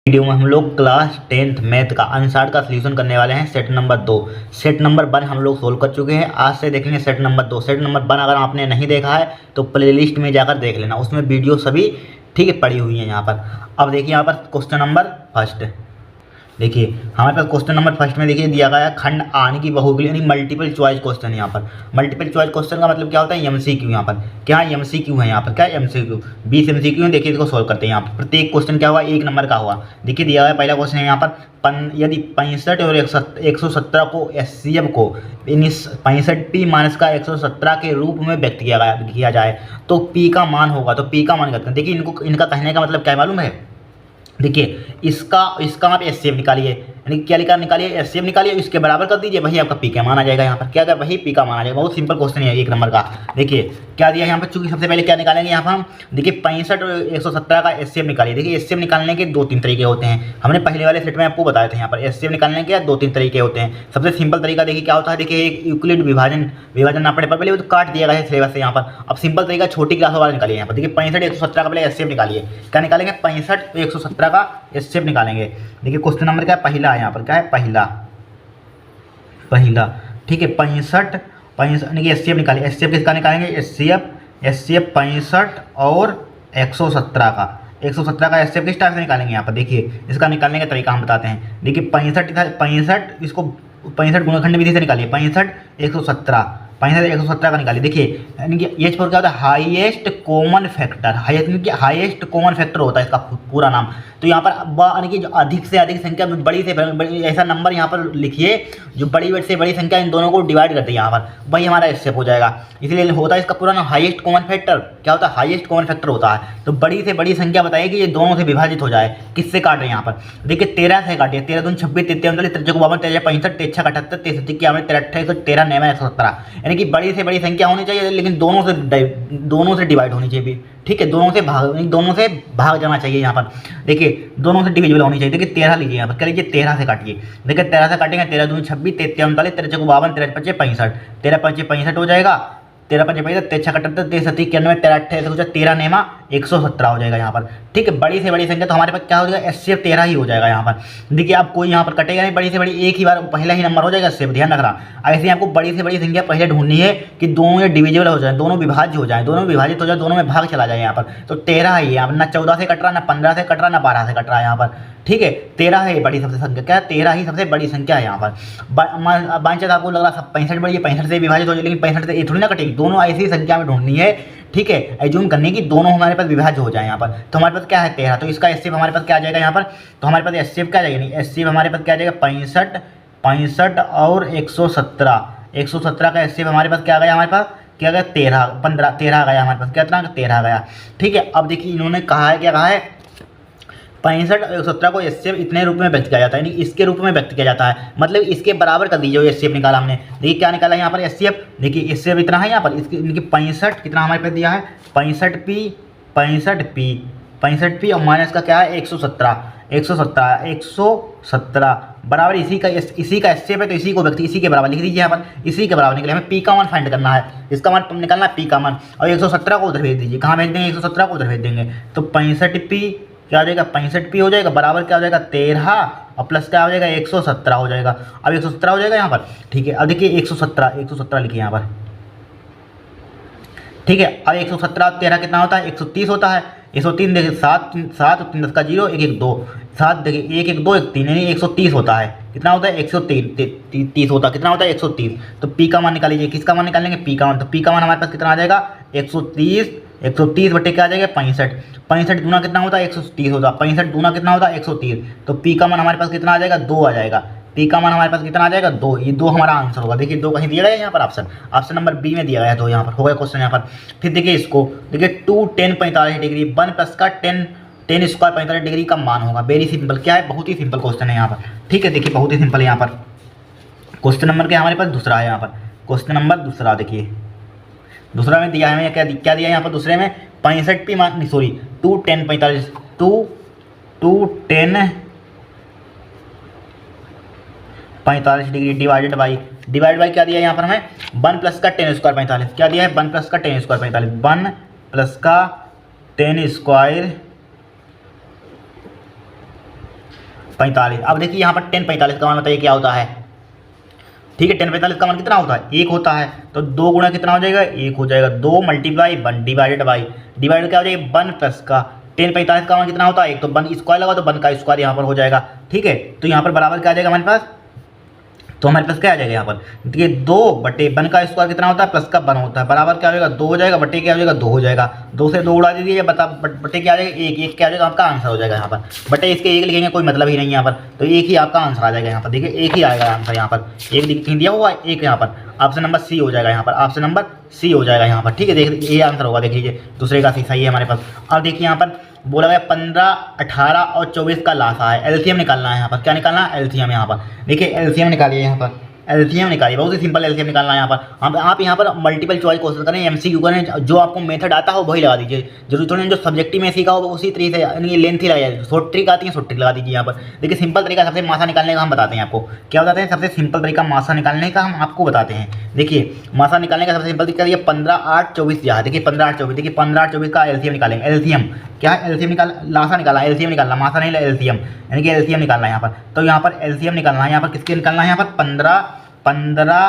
Video में हम लोग क्लास 10th मैथ का अनसार्ड का सलूशन करने वाले हैं। सेट नंबर 2 सेट नंबर 1 हम लोग सोल्व कर चुके हैं। आज से देखेंगे सेट नंबर 2। सेट नंबर 1 अगर आपने नहीं देखा है तो प्लेलिस्ट में जाकर देख लेना, उसमें वीडियो सभी ठीक है पड़ी हुई हैं यहाँ पर। अब देखिए यहाँ पर क्वेश्चन नंबर फर्स्ट, देखिए हमारे पास क्वेश्चन नंबर फर्स्ट में देखिए दिया गया है खंड आने की बहू के लिए, यानी मल्टीपल चॉइस क्वेश्चन। यहाँ पर मल्टीपल चॉइस क्वेश्चन का मतलब क्या होता है, एमसीक्यू। यहाँ पर क्या एमसीक्यू है, यहाँ पर क्या एमसीक्यू 20 एमसीक्यू है। देखिए इसको सोल्व करते हैं। यहाँ पर प्रत्येक क्वेश्चन क्या हुआ, 1 नंबर का हुआ। देखिए दिया गया पहला क्वेश्चन है यहाँ पर यदि 65 और 117 को एचसीएफ को 65p माइनस का 117 के रूप में व्यक्त किया जाए तो पी का मान होगा। तो पी का मान करते हैं। देखिए इनका कहने का मतलब क्या मालूम है, देखिए इसका आप एचसीएफ निकालिए, यानी क्या निकालिए एचसीएफ निकालिए, इसके बराबर कर दीजिए, वही आपका पी का मान आ जाएगा। यहाँ पर क्या अगर वही पी का मान आ जाएगा। बहुत सिंपल क्वेश्चन है 1 नंबर का। देखिए क्या दिया यहाँ पर, चूंकि सबसे पहले क्या निकालेंगे यहाँ पर हम, देखिए 65 और 117 का एचसीएफ निकालिए। देखिए एचसीएफ निकालने के 2-3 तरीके होते हैं, हमने पहले वाले सेट में आपको बताए थे। यहाँ पर एचसीएफ निकालने के 2-3 तरीके होते हैं। सबसे सिंपल तरीका देखिए क्या होता है, देखिए एक यूक्लिड विभाजन ना पड़े पर पहले वो तो काट दिया गया है सिलेबस से। यहाँ पर अब सिंपल तरीका छोटी क्लास वाला निकालिए। यहाँ पर देखिए 65 117 का पहले एचसीएफ निकालिए। क्या निकालेंगे, 65 117 का एचसीएफ निकालेंगे। देखिए क्वेश्चन नंबर क्या है, पहला है। यहाँ पर क्या है, पहला ठीक है 65 देखिए एचसीएफ निकालिए। एचसीएफ किसका निकालेंगे, एचसीएफ 65 और 117 का 117 का एचसीएफ किस टाइप से निकालेंगे। यहाँ पर देखिए इसका निकालने का तरीका हम बताते हैं। देखिए 65 इसको 65 गुणनखंड विधि से निकालिए। 65 117 का निकालिए। देखिए यानी कि एच पर क्या होता है, highest common factor. Highest common factor होता है इसका पूरा नाम। तो यहाँ पर यानी कि जो अधिक से अधिक संख्या, बड़ी से बड़ी ऐसा नंबर यहाँ पर लिखिए जो बड़ी से बड़ी संख्या इन दोनों को डिवाइड करते हैं। यहाँ पर वही हमारा एचसीएफ हो जाएगा। इसलिए होता है इसका पूरा नाम हाईएस्ट कॉमन फैक्टर। क्या होता है, हाईएस्ट कॉमन फैक्टर होता है। तो बड़ी से बड़ी संख्या बताइए कि ये दोनों से विभाजित हो जाए। किससे काट रहे हैं यहाँ पर, देखिए 13 से काटिए। 13 दूनी 26, 33 39, 53 52, 63 65, 63 78, 63 91, 63 13 9 117, यानी कि बड़ी से बड़ी संख्या होनी चाहिए, लेकिन दोनों से डिवाइड होनी चाहिए भी। ठीक है, दोनों से भाग जाना चाहिए। यहाँ पर देखिए दोनों से डिविजिबल होनी चाहिए। देखिए 13 लीजिए, यहाँ पर क्या लीजिए 13 से काटिए। देखिए 13 से काटेंगे, 13 दूनी 26, 33 39, 63 52, 63 55 65, 13 5 65 हो जाएगा। 13 5 65, 63 78, 63 91, 63 13 नेमा 117 हो जाएगा यहाँ पर। ठीक है, बड़ी से बड़ी संख्या तो हमारे पास क्या हो जाएगा, एचसीएफ 13 ही हो जाएगा यहाँ पर। देखिए आप कोई यहाँ पर कटेगा नहीं, बड़ी से बड़ी एक ही बार पहला ही नंबर हो जाएगा एचसीएफ, ध्यान रखना। ऐसे ही आपको बड़ी से बड़ी संख्या पहले ढूंढनी है कि दोनों डिविजिबल हो जाए, दोनों विभाज्य हो जाए, दोनों विभाजित हो जाए, दोनों में भाग चला जाए। यहाँ पर तो 13 है यहाँ पर, ना 14 से कट रहा, ना 15 से कट रहा, ना 12 से कट रहा है यहाँ पर। ठीक है 13 है बड़ी सबसे संख्या, क्या है 13 ही सबसे बड़ी संख्या है यहाँ पर। बांचत आपको लग रहा सब 65 बड़ी है, 65 से विभाजित हो जाए, लेकिन 65 से ये थोड़ी ना कटेगी, दोनों ऐसी संख्या में ढूंढनी है। ठीक है, एज्यूम करने की दोनों हमारे पास विभाज्य हो जाए यहाँ पर। तो हमारे पास क्या है 13, तो इसका एचसीएफ हमारे पास क्या आ जाएगा यहाँ पर, तो हमारे पास एचसीएफ क्या आ जाएगा, नहीं एचसीएफ हमारे पास क्या आ जाएगा 65 और 117 का एचसीएफ हमारे पास क्या आ गया, हमारे पास क्या गया 13 आ गया हमारे पास, कितना 13 आ गया। ठीक है, अब देखिए इन्होंने कहा है, क्या कहा है 65 और 117 को एचसीएफ इतने रूप में व्यक्त किया जाता है, यानी इसके रूप में व्यक्त किया जाता है, मतलब इसके बराबर कर दीजिए। एचसीएफ निकाला हमने, देखिए क्या निकाला यहाँ पर एचसीएफ, देखिए एचसीएफ इतना है यहाँ पर, इसकी 65 कितना हमारे पास दिया है 65p और माइनस का क्या है 117 बराबर इसी का एचसीएफ है, तो इसी को व्यक्ति इसी के बराबर लिख दीजिए। यहाँ पर इसी के बराबर निकले, हमें पी का मान फाइंड करना है, इसका मान निकालना है पी का मान, और 117 को उधर भेज दीजिए। कहाँ भेज देंगे, 117 को उधर भेज देंगे। तो 65p क्या हो जाएगा, 65p हो जाएगा, बराबर क्या हो जाएगा 13 और प्लस क्या हो जाएगा 117 हो जाएगा। अब 117 हो जाएगा यहाँ पर। ठीक है, अब देखिए 117 लिखिए यहाँ पर। ठीक है, अब 117 और 13 कितना होता है 130 होता है। 103 देखिए 7 और 3 10 का 0 1 1 2 7 देखिए 1 1 2 1 3 यानी 130 होता है। कितना होता है 130 होता है, कितना होता है 130। तो पी का मान निकालिए, किसका मान निकालेंगे पी का मान। तो पी का मान हमारे पास कितना आ जाएगा 130 बटे क्या आ जाएगा 65 दूना कितना होता है 130 होता है, 65 दूना कितना होता है 130। तो पी का मान हमारे पास कितना आ जाएगा 2 आ जाएगा। पी का मान हमारे पास कितना आ जाएगा 2, ये 2 हमारा आंसर होगा। देखिए 2 कहीं दिया गया है यहाँ पर, ऑप्शन नंबर बी में दिया गया है 2 यहाँ पर, हो गया क्वेश्चन यहाँ पर। फिर देखिए इसको, देखिए 2 10 45 डिग्री 1 प्लस का 10 स्क्वायर 45 डिग्री का मान होगा। वेरी सिंपल, क्या है बहुत ही सिंपल क्वेश्चन है यहाँ पर। ठीक है, देखिए बहुत ही सिंपल है यहाँ पर। क्वेश्चन नंबर क्या हमारे पास दूसरा है यहाँ पर, क्वेश्चन नंबर दूसरा देखिए, दूसरा में दिया है क्या दिया यहाँ पर दूसरे में 65p मान सॉरी 2 10 45 डिग्री डिवाइडेड बाई क्या दिया है यहाँ पर हमें 1 प्लस का 10 स्क्वायर 45, क्या दिया है 1 प्लस का 10 स्क्वायर 45, 1 प्लस का 10 स्क्वायर 45। अब देखिए यहाँ पर 10 45 का मान बताइए क्या होता है। ठीक है, 10 45 का मान कितना होता है, 1 होता है। तो 2 गुणा कितना हो जाएगा, 1 हो जाएगा। 2 मल्टीप्लाई 1 डिवाइडेड बाई, डिवाइड क्या हो जाएगा 1 प्लस का 10 45 का मान कितना होता है 1, तो 1 स्क्वायर लगा तो 1 का स्क्वायर यहाँ पर हो जाएगा। ठीक है, तो यहाँ पर बराबर क्या आ जाएगा हमारे पास, तो हमारे पास क्या आ जाएगा यहाँ पर, देखिए 2 बटे 1 का स्क्वायर कितना होता है, प्लस का 1 होता है, बराबर क्या हो जाएगा 2 हो जाएगा, बटे क्या हो जाएगा 2 हो जाएगा। 2 से 2 उड़ा दीजिए, बटे क्या आ जाएगा 1, 1 क्या आ जाएगा आपका आंसर हो जाएगा यहाँ पर। बटे इसके 1 लिखेंगे कोई मतलब ही नहीं है यहाँ पर, तो 1 ही आपका आंसर आ जाएगा यहाँ पर। देखिए 1 ही आएगा आंसर यहाँ पर, 1 दिया हुआ है 1 यहाँ पर। ऑप्शन नंबर सी हो जाएगा यहाँ पर, ऑप्शन नंबर सी हो जाएगा यहाँ पर। ठीक है, देख ये आंसर होगा, देख लीजिए दूसरे का सही है हमारे पास। अब देखिए यहाँ पर बोला गया 15, 18 और 24 का लासा है, एलसीएम निकालना है यहाँ पर। क्या निकालना है, एलसीएम। यहाँ पर देखिए एलसीएम निकालिए, यहाँ पर एलसीएम निकालिए, बहुत ही सिंपल एलसीएम निकालना है यहाँ पर। आप यहाँ पर मल्टीपल चॉइस क्वेश्चन करें, एमसीक्यू करें, जो आपको मेथड आता हो वही लगा दीजिए। जरूरी थोड़ी जो सब्जेक्टिव में सीखा हो उसी तरीके से, यानी लेंथ ही लगाइए। शॉर्ट ट्रिक आती है, शॉर्ट ट्रिक लगा दीजिए यहाँ पर। देखिए सिंपल तरीका सबसे मासा निकालने का हम बताते हैं आपको। क्या बताते हैं, सबसे सिंपल तरीका मासा निकालने का हम आपको बताते हैं। देखिए मासा निकालने का सबसे सिंपल तरीका ये 15, 8, 24 यहाँ देखिए 15, 8, 24। देखिए 15, 8, 24 का एलसीएम निकालेंगे। एलसीएम क्या है, एलसीएम निकाल, लासा निकालना, एलसीएम निकालना, मासा नहीं एलसीएम, यानी कि एलसीएम निकालना है यहाँ पर। तो यहाँ पर एलसीएम निकालना है, यहाँ पर किसके निकालना है, यहाँ पर 15,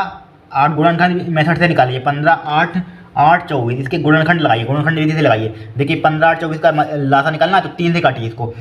8 गुणनखंड मेथड से निकालिए। 15, 8, 8, 24 इसके गुणनखंड लगाइए, गुणनखंड विधि से लगाइए। देखिए 15, 8, 24 का लासा निकालना है तो 3 से काटिए इसको।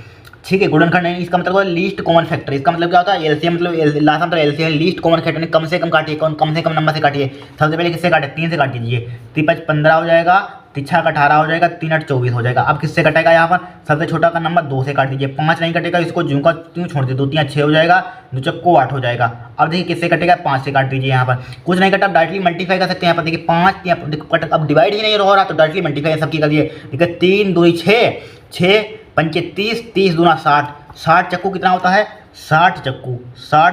ठीक है, गुणनखंड नहीं, इसका मतलब लीस्ट कॉमन फैक्टर। इसका मतलब क्या होता है, एलसीएम मतलब लासा मतलब एलसीएम लीस्ट कॉमन फैक्टर, कम से कम काटिए, कम से कम नंबर से काटिए। सबसे पहले किससे काटे, 3 से काट दीजिए। 3 15 हो जाएगा, 3 18 हो जाएगा, 3 8 24 हो जाएगा। अब किससे कटेगा, यहाँ पर सबसे छोटा का नंबर 2 से काट दीजिए। 5 नहीं कटेगा, इसको ज्यों का त्यों छोड़ दीजिए। 2 3 6 हो जाएगा, 2 चक्को 8 हो जाएगा। अब देखिए किससे कटेगा, 5 से काट दीजिए। यहाँ पर कुछ नहीं कटा, डायरेक्टली मल्टीप्लाई कर सकते हैं। यहाँ पर देखिए 5 अब डिवाइड ही नहीं हो रहा तो डायरेक्टली मल्टीप्लाई सबकी कर दिए। देखिए 3 2 6, 6 पंचे 30, 30 दूना 60, 60 चक्कू कितना होता है, 60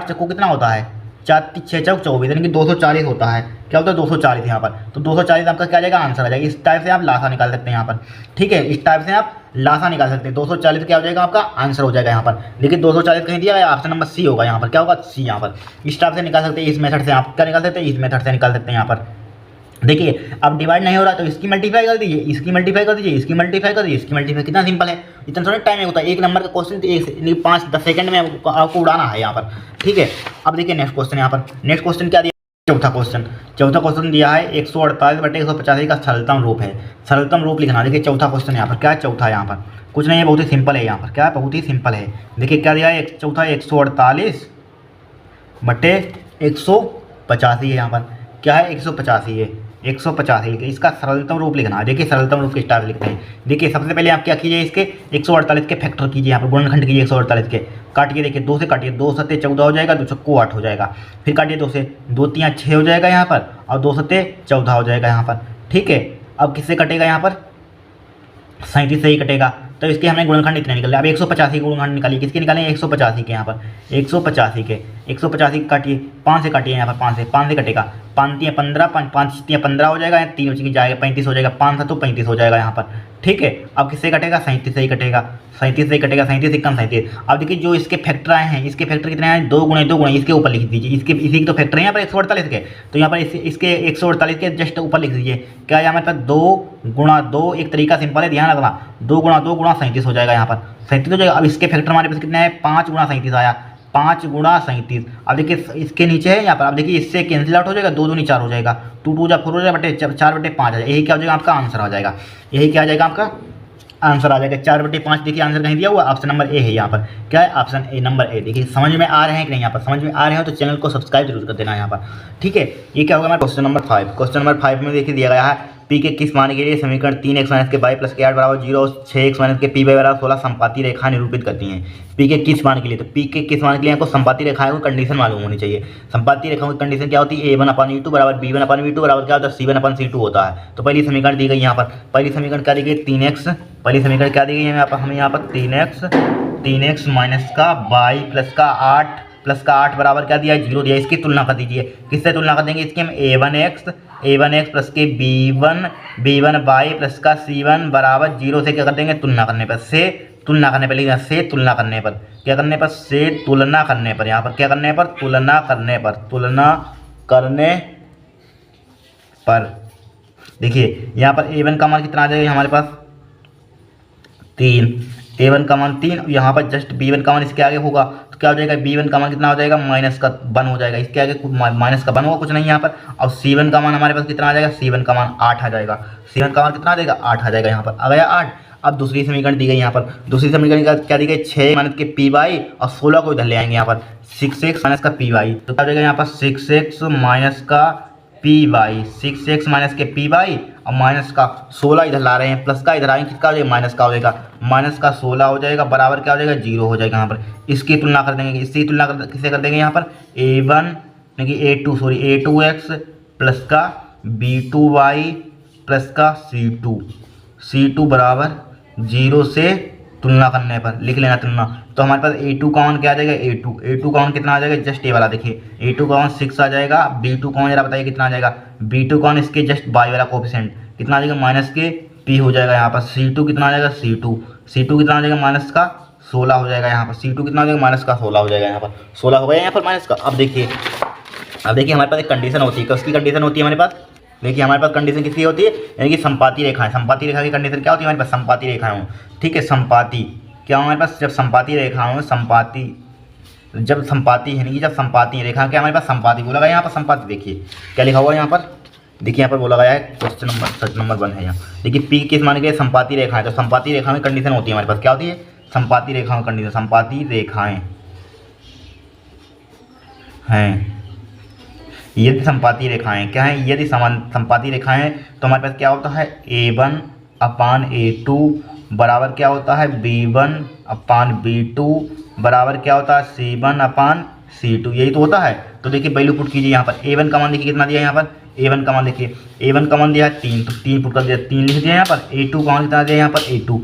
चक्कू कितना होता है, 4 6 चौक 24, यानी कि 240 होता है। क्या होता है 240 यहाँ पर, तो 240 आपका क्या आ जाएगा, आंसर आ जाएगा। इस टाइप से आप लासा निकाल सकते हैं यहाँ पर। ठीक है, इस टाइप से आप लासा निकाल सकते हैं। 240 क्या हो जाएगा आपका आंसर हो जाएगा यहाँ पर। लेकिन 240 कहीं दिया गया, ऑप्शन नंबर सी होगा यहाँ पर। क्या होगा, सी यहाँ पर। इस टाइप से निकाल सकते हैं, इस मेथड से आप क्या निकाल सकते हैं, इस मेथड से निकाल सकते हैं यहाँ पर। देखिए अब डिवाइड नहीं हो रहा तो इसकी मल्टीप्लाई कर दीजिए, इसकी मल्टीप्लाई कर दीजिए, इसकी मल्टीप्लाई कर दीजिए, इसकी मल्टीप्लाई। कितना सिंपल है, इतना थोड़ा टाइम होता है। एक नंबर का क्वेश्चन 5-10 सेकंड में आपको उड़ाना है यहाँ पर। ठीक है, अब देखिए नेक्स्ट क्वेश्चन यहाँ पर। नेक्स्ट क्वेश्चन क्या दिया, चौथा क्वेश्चन दिया है 148 बटे 185 का सरलतम रूप है। सरलतम रूप लिखना। देखिए चौथा क्वेश्चन यहाँ पर क्या है, चौथा यहाँ पर कुछ नहीं है, बहुत ही सिंपल है। यहाँ पर क्या है, बहुत ही सिंपल है। देखिए क्या दिया है, चौथा 148 बटे 185 है। यहाँ पर क्या है, 185 है, 185 इसका सरलतम रूप लिखना है। देखिए सरलतम रूप के स्टार लिखते हैं। देखिए सबसे पहले आप क्या कीजिए, इसके 148 के फैक्टर कीजिए, यहाँ पर गुणनखंड कीजिए 148 के। काटिए, देखिए 2 से काटिए, 2 सत्ते 14 हो जाएगा, 2 चक्को 8 हो जाएगा। फिर काटिए 2 से, 2 3 6 हो जाएगा यहाँ पर, और 2 सत्ते 14 हो जाएगा यहाँ पर। ठीक है, अब किससे कटेगा यहाँ पर, 37 से ही कटेगा। तो इसके हमें गुणनखंड इतने निकले। अब 185 गुणनखंड निकालिए, किसके निकालें, 185 के। यहाँ पर 185 काटिए, 5 से काटिए, यहाँ पर 5 से कटेगा। 5 3 15, 5 3 15 हो जाएगा, 3 बच के जाएगा 35 हो जाएगा, 5 7 35 हो जाएगा यहाँ पर। ठीक है, अब किससे कटेगा, 37 से ही कटेगा, 37 से ही कटेगा, 37 1 37। अब देखिए जो इसके फैक्टर आए हैं, इसके फैक्टर कितने आए, 2 गुणे 2 गुणे, इसके ऊपर लिख दीजिए। इसी के तो फैक्टर है यहाँ पर 148 के, तो यहाँ पर इसके 148 के जस्ट ऊपर लिख दीजिए। क्या है हमारे पास, 2 गुणा 2, एक तरीका सिंपल है, ध्यान रखना, 2 गुणा 2 गुणा 37 हो जाएगा यहाँ पर, 37 हो जाएगा। अब इसके फैक्टर हमारे पास कितने हैं, 5 गुणा 37 आया, 5 गुणा 37। अब देखिए इसके नीचे है यहाँ पर, अब देखिए इससे कैंसिल आउट हो जाएगा, 2 2 4 हो जाएगा, 2 2 4 हो जाएगा, बटे 4 बटे 5 आ जाएगा। यही क्या हो जाएगा आपका आंसर आ जाएगा, यही क्या आ जाएगा आपका आंसर आ जाएगा 4 बटे 5। देखिए आंसर कहीं दिया हुआ, ऑप्शन नंबर ए है यहाँ पर। क्या है, ऑप्शन ए, नंबर ए। देखिए समझ में आ रहे हैं कि नहीं, यहाँ पर समझ में आ रहे हो तो चैनल को सब्सक्राइब जरूर कर देना यहाँ पर। ठीक है, ये क्या होगा हमारा क्वेश्चन नंबर 5। क्वेश्चन नंबर 5 में देखिए दिया गया है, पी के किस मान के लिए समीकरण 3x माइनस के वाई प्लस के 8 बराबर 0 और 6x माइनस के पी वाई बराबर 16 संपाती रेखा निरूपित करती हैं। पी के किस मान के लिए, तो पी के किस मान के लिए आपको संपाती रेखाओं की कंडीशन मालूम होनी चाहिए। संपाती रेखाओं की कंडीशन क्या होती है, a1/e2 बराबर b1/v2 बराबर क्या होता है, c1/c2 होता है। तो पहली समीकरण दी गई यहाँ पर, पहली समीकरण क्या दी गई, 3x, पहली समीकरण क्या दी गई है हमें यहाँ पर 3x माइनस का वाई प्लस का 8 बराबर क्या दिया है, 0 दिया। इसकी तुलना कर दीजिए, किससे तुलना कर देंगे, इसके हम a1x प्लस के b1 वाई प्लस का c1 बराबर 0 से क्या कर देंगे, तुलना करने पर, से तुलना करने पर, लिखना से तुलना करने पर, क्या करने पर, से तुलना करने पर, यहाँ पर क्या करने पर, तुलना करने पर। देखिए यहाँ पर a1 का मान कितना आ जाएगा हमारे पास, 3, A1 का मान 3, यहाँ पर जस्ट B1 का मान इसके आगे होगा तो क्या हो जाएगा, B1 का मान कितना हो जाएगा, माइनस का 1 हो जाएगा, इसके आगे माइनस का 1 होगा, कुछ नहीं यहाँ पर। अब C1 का मान हमारे पास कितना आ जाएगा, C1 का मान 8 आ जाएगा, C1 का मान कितना आ जाएगा, 8 आ जाएगा, यहाँ पर आ गया 8। अब दूसरी समीकरण दी गई यहाँ पर, दूसरी समीकरण क्या दी गई, 6 माइनस के पी वाई और 16 को इधर ले आएंगे यहाँ पर 6x माइनस का पी वाई, तो क्या हो जाएगा यहाँ पर 6x माइनस का पी वाई, 6x माइनस के पी वाई और माइनस का 16 इधर ला रहे हैं, प्लस का इधर आएंगे, कितना हो जाएगा, माइनस का हो जाएगा, माइनस का 16 हो जाएगा बराबर क्या हो जाएगा, 0 हो जाएगा यहाँ पर। इसकी तुलना कर देंगे, इसकी तुलना किससे कर देंगे यहाँ पर, A1 यानी कि A2x प्लस का B2y प्लस का C2 बराबर 0 से तुलना करने पर लिख लेना तुलना, तो हमारे पास A2 का मान क्या आ जाएगा, A2 का मान कितना आ जाएगा, जस्ट ये वाला देखिए A2 का मान 6 आ जाएगा, B2 का मान जरा बताइए कितना आ जाएगा, B2 का मान इसके जस्ट बाई वाला कोफिशिएंट कितना आ जाएगा, माइनस के P हो जाएगा यहाँ पर, C2 कितना आ जाएगा, C2 कितना आ जाएगा, माइनस का 16 हो जाएगा यहाँ पर, C2 कितना आ जाएगा, माइनस का 16 हो जाएगा यहाँ पर, 16 हो गया यहाँ पर माइनस का। अब देखिए हमारे पास एक कंडीशन होती है, उसकी कंडीशन होती है हमारे पास, देखिए हमारे पास कंडीशन किसकी होती है, यानी कि संपाती रेखाएं, संपाती रेखा की कंडीशन क्या होती है हमारे पास, संपाती रेखाएं हो, ठीक है। संपाती क्या हमारे पास, जब संपाती रेखाएं हो, जब संपाती है, नहीं जब संपाती रेखा क्या हमारे पास संपाती बोला गया यहाँ पर, संपाती देखिए क्या लिखा हुआ है यहाँ पर, देखिए यहाँ पर बोला गया है क्वेश्चन नंबर 1 है यहाँ, देखिए पी किस मान के संपाती रेखाएं, तो संपाती रेखा में कंडीशन होती है हमारे पास, क्या होती है, संपाती रेखाओं की कंडीशन, संपाती रेखाएं हैं, यदि संपाती रेखाएं क्या है, यदि संपाती रेखाएं हैं तो हमारे पास क्या होता है, A1/A2 बराबर क्या होता है, B1/B2 बराबर क्या होता है, C1/C2, यही तो होता है। तो देखिए वैल्यू पुट कीजिए यहाँ पर, A1 का मान देखिए कितना दिया है यहाँ पर, A1 का मान देखिए, A1 का मान दिया है 3, तो 3 पुट कर दिया, 3 लिख दिया यहाँ पर। A2 का मान कितना दिया यहाँ पर, A2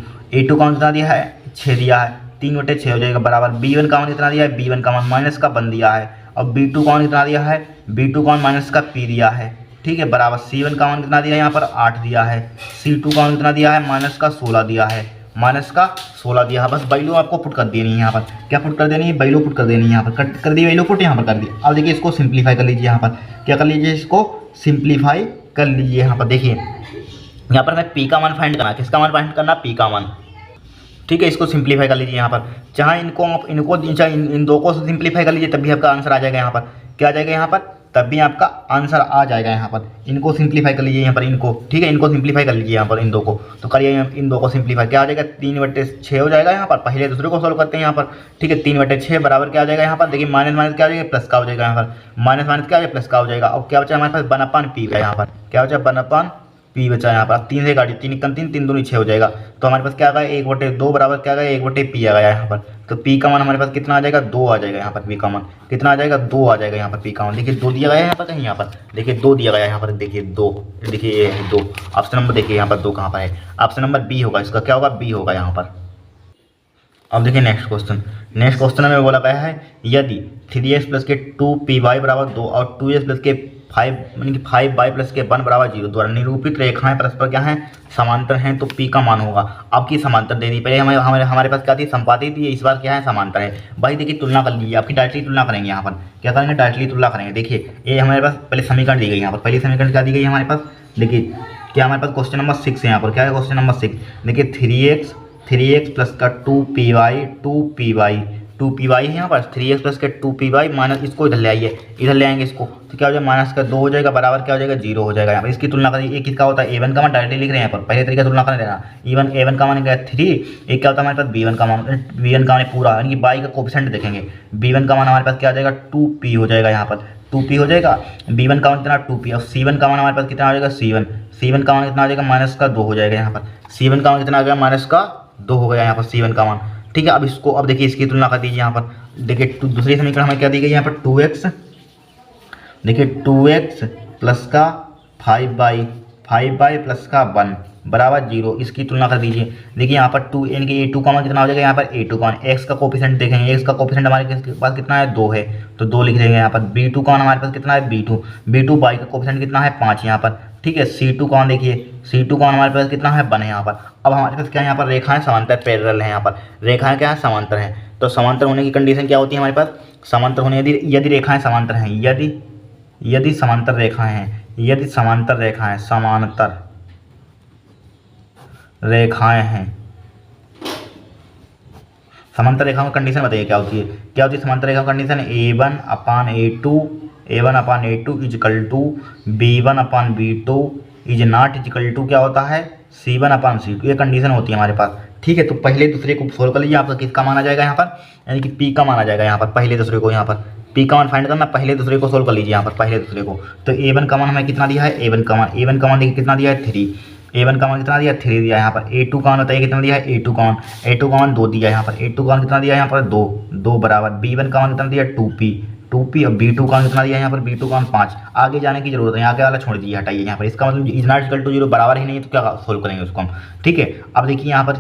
का मान कितना दिया है, 6 दिया है, 3/6 हो जाएगा बराबर। B1 का मान कितना दिया है, B1 का मान माइनस का 1 दिया है, अब B2 का मान कितना दिया है, B2 का मान माइनस का P दिया है, ठीक है बराबर। C1 का मान कितना दिया है यहाँ पर, 8 दिया है, C2 का मान कितना दिया है, माइनस का 16 दिया है, माइनस का 16 दिया है। बस वैल्यू आपको पुट कर देनी है यहाँ पर, क्या पुट कर देनी है, वैल्यू पुट कर देनी है यहाँ पर, कर दी वैल्यू पुट यहाँ पर कर दी। अब देखिए इसको सिंप्लीफाई कर लीजिए यहाँ पर, क्या कर लीजिए, इसको सिंप्लीफाई कर लीजिए यहाँ पर। देखिए यहाँ पर मैं P का मान फाइंड करना, किसका मान फाइंड करना, P का मान, ठीक है। इसको सिंप्लीफाई कर लीजिए यहाँ पर, चाहे इन दो को सिंप्लीफाई कर लीजिए तब भी आपका आंसर आ जाएगा यहाँ पर, क्या आ जाएगा यहाँ पर, तब भी आपका आंसर आ जाएगा यहाँ पर। इनको सिंप्लीफाई कर लीजिए यहाँ पर, इनको, ठीक है, इनको सिंप्लीफाई कर लीजिए यहाँ पर, इन दो को, तो करिए इन दो को सिंप्लीफाई, क्या आ जाएगा, 3/6 हो जाएगा यहाँ पर। पहले दूसरे को सॉल्व करते हैं यहाँ पर, ठीक है, 3/6 बराबर क्या आ जाएगा यहाँ पर, देखिए माइनस माइनस क्या हो जाएगा, प्लस का हो जाएगा यहाँ पर, माइनस माइनस क्या हो जाएगा, प्लस का हो जाएगा। अब क्या बचा हमारे पास, 1/P का यहाँ पर, क्या बचा, 1/P बचा यहाँ पर। 3 से गाड़ी 3 1 3 3 2 6 हो जाएगा, तो हमारे पास क्या आ गया, 1/2 बराबर क्या आ गया, 1/P आ गया यहाँ पर। तो P का मान हमारे पास कितना आ जाएगा, 2 आ जाएगा यहाँ पर, P का मान कितना आ जाएगा, 2 आ जाएगा यहाँ पर। P का मान देखिए 2 दिया गया है यहाँ पर, कहीं यहाँ पर देखिए 2 दिया गया है यहाँ पर, देखिए 2, देखिए ये है 2, ऑप्शन नंबर देखिए यहाँ पर 2 कहाँ पर है, ऑप्शन नंबर B होगा, इसका क्या होगा, B होगा यहाँ पर। अब देखिए नेक्स्ट क्वेश्चन में बोला गया है, यदि 3x प्लस के 2py बराबर 2 और 2x प्लस के 5 यानी कि 5y प्लस के 1 बराबर 0 द्वारा निरूपित रेखाएं परस्पर क्या हैं, समांतर हैं, तो P का मान होगा। आपकी समांतर दे दी, पहले हमारे पास क्या थी, संपाती थी, इस बार क्या है, समांतर है। भाई देखिए तुलना कर लीजिए, आपकी डायरेक्टली तुलना करेंगे यहाँ पर, क्या करेंगे, डायरेक्टली तुलना करेंगे। देखिए ये हमारे पास पहले समीकरण दी गई यहाँ पर, पहली समीकरण क्या दी गई हमारे पास, देखिए क्या हमारे पास क्वेश्चन नंबर 6 है यहाँ पर, क्या है क्वेश्चन नंबर 6, देखिए 3x प्लस का 2py है यहाँ पर, 3x प्लस के 2py माइनस, इसको इधर ले आइए, इधर ले आएंगे इसको, तो क्या हो जाएगा, माइनस का 2 हो जाएगा बराबर क्या हो जाएगा, 0 हो जाएगा यहाँ पर। इसकी तुलना करिए, एक किसका होता है, A1 का मान डायरेक्टली लिख रहे हैं यहाँ पर, पहले तरीके तुलना कर देना, A1 का मान क्या है 3, एक क्या होता है हमारे पास B1 का मान पूरा, यानी कि बाई का कोफिशिएंट देखेंगे, B1 का मान हमारे पास क्या आ जाएगा, 2p हो जाएगा यहाँ पर, 2p हो जाएगा, B1 का मान कितना 2p, और C1 का मान हमारे पास कितना आ जाएगा, C1 का मान कितना आ जाएगा, माइनस का 2 हो जाएगा यहाँ पर, C1 का मान कितना आ गया, माइनस का 2 हो गया यहाँ पर C1 का मान, ठीक है। अब इसको, अब देखिए इसकी तुलना कर दीजिए यहाँ पर, देखिए दूसरी समीकरण हमें क्या दी गई यहाँ पर, 2x, देखिए 2x प्लस का 5y प्लस का 1 बराबर 0, इसकी तुलना कर दीजिए। देखिए यहाँ पर 2 यानी कि A2 का मान कितना हो जाएगा यहाँ पर, A2 का मान, x का कोफिशिएंट देखेंगे, x का कोफिशिएंट हमारे पास कितना है, 2 है, तो 2 लिख देंगे यहाँ पर। B2 का मान हमारे पास कितना है, B2 y का कोफिशिएंट कितना है, 5 यहाँ पर, ठीक है। C2 का मान देखिए, C2 का मान हमारे पास कितना है, 1 है यहाँ पर। अब हमारे पास क्या है यहाँ पर, रेखाएं समांतर पैरेलल है यहाँ पर, रेखाएं क्या है, समांतर हैं, तो समांतर होने की कंडीशन क्या होती है हमारे पास, समांतर होने यदि रेखाएं समांतर हैं, यदि समांतर रेखाएं हैं, यदि समांतर रेखाएं हैं समांतर रेखाओं की कंडीशन बताइए क्या होती है। क्या होती है समांतर रेखाओं की condition, A1/A2 equal to B1/B2 is not equal to क्या होता है C1/C2। ये कंडीशन होती है हमारे पास। ठीक है, तो पहले दूसरे को सोल्व कर लीजिए। आपका किसका माना जाएगा यहाँ पर, यानी कि P का माना जाएगा यहाँ पर। पहले दूसरे को यहाँ पर P का मान फाइंड करना, पहले दूसरे को सोल्व कर लीजिए यहाँ पर पहले दूसरे को। तो A1 का मान हमें कितना दिया है, A1 का मान देखिए कितना दिया है 3। A1 का मान कितना दिया है 3 दिया है यहाँ पर। A2 का मान बताइए कितना दिया है, A2 का मान 2 दिया है यहाँ पर। A2 का मान कितना दिया है यहाँ पर 2 बराबर। B1 का मान कितना दिया है 2P और B2 का मान कितना दिया है यहाँ पर, B2 का मान 5। आगे जाने की जरूरत है, आगे वाला छोड़ दीजिए, हटाइए यहाँ पर। इसका मतलब इज नॉट इक्वल टू 0 बराबर ही नहीं है, तो क्या सोल्व करेंगे उसको हम। ठीक है, अब देखिए यहाँ पर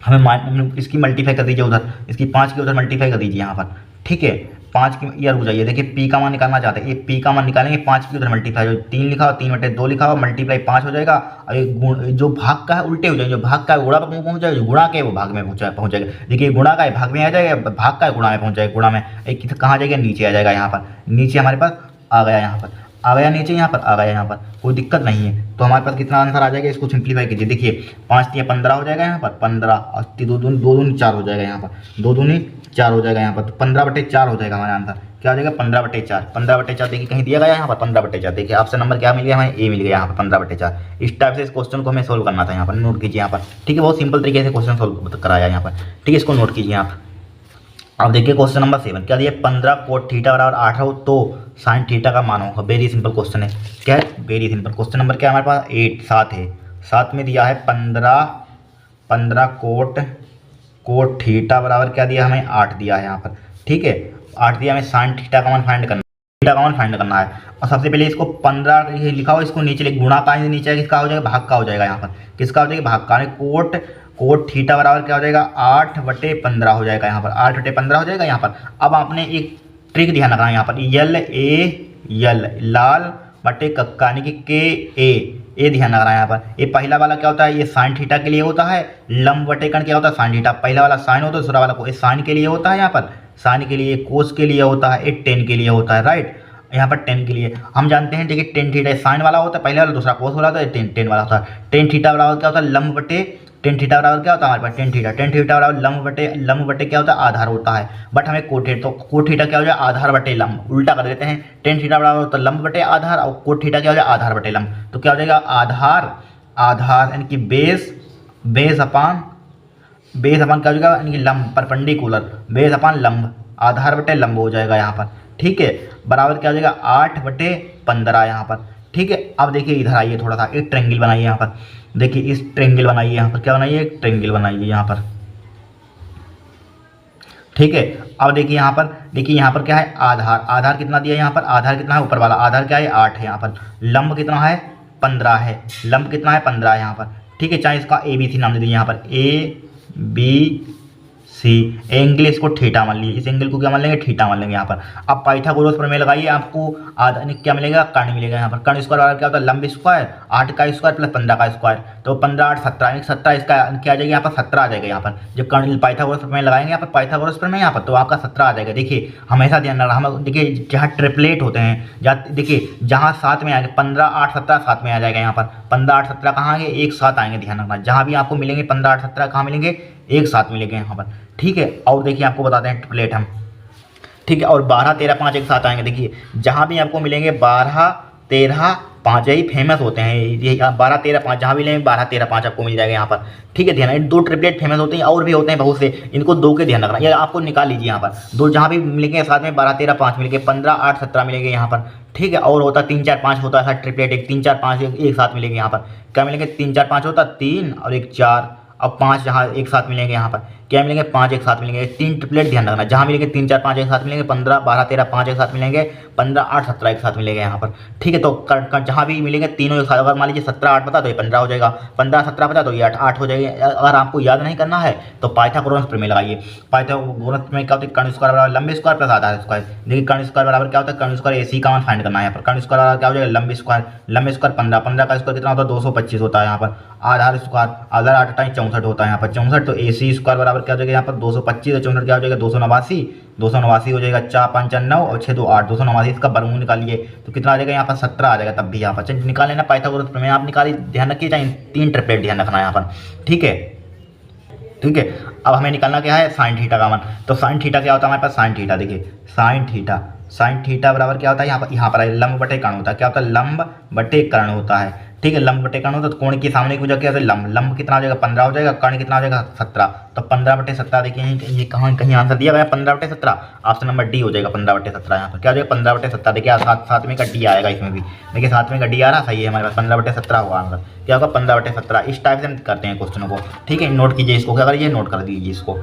हमें इसकी मल्टीप्लाई कर दीजिए उधर, इसकी 5 की उधर मल्टीप्लाई कर दीजिए यहाँ पर। ठीक है, 5 की यार हो जाइए। देखिए P का मान निकालना चाहते हैं, ये P का मान निकालेंगे, 5 की उधर मल्टीप्लाई हो, 3 लिखा हो 3/2 लिखा हो, मल्टीप्लाई 5 हो जाएगा। और ये जो भाग का है उल्टे हो जाएंगे, जो भाग का है गुणा पर पहुंच जाएगा, जो गुणा के वो भाग में पहुंच जाएगा। देखिए गुणा का है भाग में आ जाएगा, भाग का है गुणा में पहुंच जाएगा, गुणा में एक कहाँ जाएगा, नीचे आ जाएगा यहाँ पर। नीचे हमारे पास आ गया, यहाँ पर आ गया, नीचे यहाँ पर आ गया, यहाँ पर कोई दिक्कत नहीं है। तो हमारे पास कितना आंसर आ जाएगा, इसको सिंप्लीफाई कीजिए। देखिए 5 या 15 हो जाएगा यहाँ पर, 15 और 2 दूनी 4 हो जाएगा यहाँ पर, 2 दूनी 4 हो जाएगा यहाँ पर। तो 15/4 हो जाएगा हमारा आंसर। क्या हो जाएगा 15/4। 15/4 देखिए कहीं दिया गया यहाँ पर 15/4। देखिए आपसे नंबर क्या मिल गया, हमें A मिल गया यहाँ पर 15/4। इस टाइप से इस क्वेश्चन को हमें सोल्व करना था यहाँ पर। नोट कीजिए यहाँ पर। ठीक है, बहुत सिंपल तरीके से क्वेश्चन सोल्व कराया यहाँ पर। ठीक है, इसको नोट कीजिए आप। अब देखिए क्वेश्चन नंबर 7 क्या दिया, 15 कोट थीटा बराबर 8 हो तो साइन थीटा का मान होगा। वेरी सिंपल क्वेश्चन है। क्या है, वेरी सिंपल क्वेश्चन। नंबर क्या है हमारे पास 7 है। 7 में दिया है 15 कोट थीटा बराबर क्या दिया हमें 8 दिया है यहाँ पर। ठीक है, 8 दिया, हमें साइन थीटा का मान फाइंड करना है। और सबसे पहले इसको 15 लिखा हो, इसको नीचे गुणा का नीचे किसका हो जाएगा, भाग का हो जाएगा यहाँ पर। किसका हो जाएगा, भाग का। कोट थीटा बराबर क्या हो जाएगा 8/15 हो जाएगा यहाँ पर, 8/15 हो जाएगा यहाँ पर। अब आपने एक ट्रिक ध्यान रखना है यहाँ पर, L लाल बटे कक्का यानी कि KA ध्यान रखना है यहाँ पर। ये पहला वाला क्या होता है, ये साइन थीटा के लिए होता है। लंब बटे कण क्या होता है, साइन थीटा। पहला वाला साइन होता है, दूसरा वाला को साइन के लिए होता है यहाँ पर, साइन के लिए, कोस के लिए होता है, एक टेन के लिए होता है, राइट। यहाँ पर टेन के लिए हम जानते हैं, देखिए टेन थीटा साइन वाला होता है पहले वाला, दूसरा कोस वाला होता है, टेन वाला होता है। टेन थीटा बराबर क्या होता है, लंब बटे टेन थीटा बराबर क्या होता है हमारे पास, टेन थीटा बराबर लंब बटे क्या होता है, आधार होता है। बट हमें कोट थीटा क्या हो जाए, आधार बटे लंब। उल्टा कर देते हैं, टेन थीटा बराबर होता है लंब बटे आधार, और कोट थीटा क्या हो जाए, आधार बटे लंब। तो क्या हो जाएगा, आधार यानी कि बेस अपान क्या हो जाएगा, यानी कि लंब परपेंडिकुलर, बेस अपान लंब, आधार बटे लंब हो जाएगा यहाँ पर। ठीक है, बराबर क्या हो जाएगा 8/15 यहाँ पर। ठीक है, अब देखिए इधर आइए, थोड़ा सा एक ट्रेंगल बनाइए यहाँ पर। देखिए इस ट्रेंगल बनाइए यहाँ पर, क्या बनाइए, एक ट्रेंगल बनाइए यहाँ पर। ठीक है, अब देखिए यहाँ पर क्या है, आधार कितना दिया है यहाँ पर, आधार कितना है, ऊपर वाला आधार क्या है 8 है यहाँ पर। लंब कितना है 15 है, लंब कितना है 15 है यहाँ पर। ठीक है, चाहे इसका ABC नाम दे दीजिए यहाँ पर, ABC। एंगल इसको थीटा मान लीजिए, इस एंगल को क्या मान लेंगे, थीटा मान लेंगे यहाँ पर। अब पाइथागोरस प्रमेय लगाइए, आपको क्या मिलेगा, कर्ण मिलेगा यहाँ पर। कर्ण स्क्वायर वाला क्या होता है, लंब स्क्वायर, 8 का स्क्वायर प्लस 15 का स्क्वायर, तो 15 8 17, 17 इसका क्या आ जाएगा यहाँ पर, 17 आ जाएगा यहाँ पर। जब कर्ण पाइथागोरस प्रमेय लगाएंगे यहाँ पर, पाइथागोरस प्रमेय यहाँ पर, तो आपका 17 आ जाएगा। देखिए हमेशा ध्यान रखना, हम देखिए जहाँ ट्रिपलेट होते हैं, देखिए जहाँ साथ में आएंगे 15 8 17 साथ में आ जाएगा यहाँ पर। 15 8 17 कहाँ आएंगे, एक साथ आएंगे, ध्यान रखना। जहाँ भी आपको मिलेंगे 15 8 17 कहाँ मिलेंगे, एक साथ मिलेंगे यहाँ पर। ठीक है, और देखिए आपको बताते हैं ट्रिपलेट हम। ठीक है, और 12 13 5 एक साथ आएंगे। देखिए जहाँ भी आपको मिलेंगे 12 13 5 यही फेमस होते हैं, ये 12 13 5 जहाँ भी लेंगे 12 13 5 आपको मिल जाएगा यहाँ पर। ठीक है, ध्यान, 2 ट्रिपलेट फेमस होते हैं, और भी होते हैं बहुत से, इनको 2 के ध्यान रखना। ये आपको निकाल लीजिए यहाँ पर, 2 जहाँ भी मिलेंगे साथ में 12 13 5 मिलेंगे, 15 8 17 मिलेंगे यहाँ पर। ठीक है, और होता 3 4 5 होता है ट्रिपलेट, एक 3 4 5 एक साथ मिलेंगे यहाँ पर। क्या मिलेंगे, 3 4 5 होता 3 और एक 4, अब 5 जहाँ एक साथ मिलेंगे यहाँ पर, क्या मिलेंगे 5 एक साथ मिलेंगे। 3 ट्रिपलेट ध्यान रखना, जहाँ मिलेंगे 3 4 5 एक साथ मिलेंगे, 15 12 13 5 एक साथ मिलेंगे, 15 8 17 एक साथ मिलेंगे यहाँ पर। ठीक है, तो जहाँ भी मिलेंगे तीनों एक साथ, अगर मान लीजिए 17 8 पता तो ये 15 हो जाएगा, 15 17 पता तो ये 8 हो जाएगा। अगर आपको याद नहीं करना है तो पाइथागोरस प्रमेय लगाइए। पाइथागोरस प्रमेय क्या होता है, कर्ण स्क्वायर बराबर लंबे स्क्वायर प्लस आधार स्क्वायर। देखिए कर्ण स्क्वायर बराबर क्या होता है, कर्ण स्क्वायर AC का मान फाइंड करना है यहाँ पर। कर्ण स्क्वायर बराबर क्या हो जाएगा, लंबे स्क्वायर 15 का स्क्वायर कितना होता है 225 होता है यहाँ पर। आधार 8 टाइम 64 होता है यहाँ पर, 64। तो AC स्क्वायर बराबर क्या हो जाएगा यहाँ पर 225, 64 क्या हो जाएगा 289 हो जाएगा। 4 5 9 और 6 2 8, 289 इसका वर्गमूल निकालिए तो कितना आ जाएगा यहाँ पर 17 आ जाएगा। तब भी यहाँ पर निकाल लेना पाइथागोरस प्रमेय, आप निकालिए, ध्यान रखिए, चाहे 3 ट्रिपलेट ध्यान रखना है यहाँ पर। ठीक है, ठीक है। अब हमें निकालना क्या है, साइन थीटा का मान। तो साइन थीटा क्या होता है हमारे पास, साइन थीटा देखिए, साइन थीटा बराबर क्या होता है, यहाँ पर लंब बटे कर्ण होता है। क्या होता है, लंब बटे कर्ण होता है। ठीक है, लंब बटे कर्ण होता है तो कोण के सामने की वजह क्या होता है, लंब कितना हो जाएगा 15 हो जाएगा, कर्ण कितना हो जाएगा 17। तो 15/17 देखिए ये कहाँ कहीं आंसर दिया गया 15/17, ऑप्शन नंबर डी हो जाएगा 15/17। यहाँ पर क्या हो जाएगा 15/17। देखिए साथ में का डी आएगा इसमें भी, देखिए साथ में का डी आ रहा, सही है हमारे पास 15/17 होगा आंसर। क्या होगा 15/17। इस टाइप से हम करते हैं क्वेश्चनों को। ठीक है, नोट कीजिए इसको, क्या करिए नोट कर दीजिए इसको।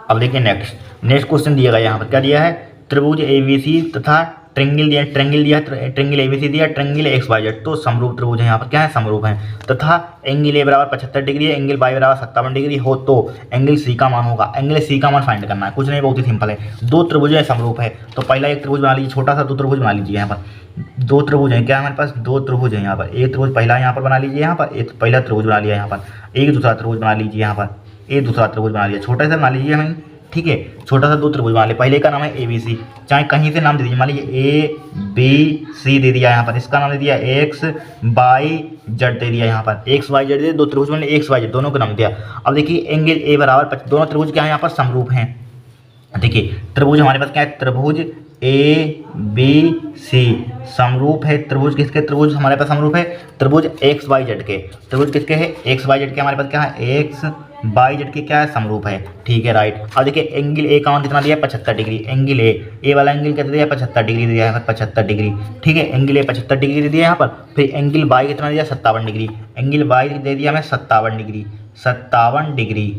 अब देखिए नेक्स्ट क्वेश्चन दिया गया यहाँ पर, क्या दिया है, त्रिभुज ABC तथा ट्रेंगल दिया, ट्रेंगल ABC दिया, ट्रेंगल XYZ तो समरूप त्रिभुज है। यहाँ पर क्या है, समरूप है। तथा एंगल A बराबर 75 डिग्री है, एंगल Y बराबर 57 डिग्री हो तो एंगल C का मान होगा। एंगल C का मान फाइंड करना है, कुछ नहीं, बहुत ही सिंपल है। दो त्रिभुज है, समरूप है, तो पहला एक त्रिभुज बना लीजिए, छोटा सा दो त्रिभुज बना लीजिए। यहाँ पर दो त्रिभुज है, क्या हमारे पास दो त्रिभुज है। यहाँ पर एक त्रिभुज पहला यहाँ पर बना लीजिए, यहाँ पर एक पहला त्रिभुज बना लिया, यहाँ पर एक दूसरा त्रिभुज बना लीजिए, यहाँ पर एक दूसरा त्रिभुज बना लिया, छोटा सा बना लीजिए हमें। ठीक है, छोटा सा दो त्रिभुज बना लिया, पहले का नाम है ABC, चाहे कहीं से नाम दे दीजिए, मान लीजिए ABC दे दिया, यहाँ पर इसका नाम दे दिया XYZ दे दिया, यहाँ पर XYZ दे, दो त्रिभुज बने XYZ दोनों का नाम दिया। अब देखिए एंगल A बराबर, दोनों त्रिभुज क्या है यहाँ पर समरूप हैं। देखिए त्रिभुज हमारे पास क्या है, त्रिभुज ABC समरूप है। त्रिभुज किसके, त्रिभुज हमारे पास समरूप है त्रिभुज XYZ के, त्रिभुज किसके है XYZ के, हमारे पास क्या है XYZ के क्या है, समरूप है। ठीक है, राइट। अब देखिए एंगल A का मान कितना दिया है 75 डिग्री, एंगल A वाला एंगल कितना दिया है 75 डिग्री दिया है, 75 डिग्री। ठीक है, एंगल A 75 डिग्री दे दिया यहाँ पर। फिर एंगल Y कितना दिया 57 डिग्री, एंगल Y दे दिया हमें 57 डिग्री।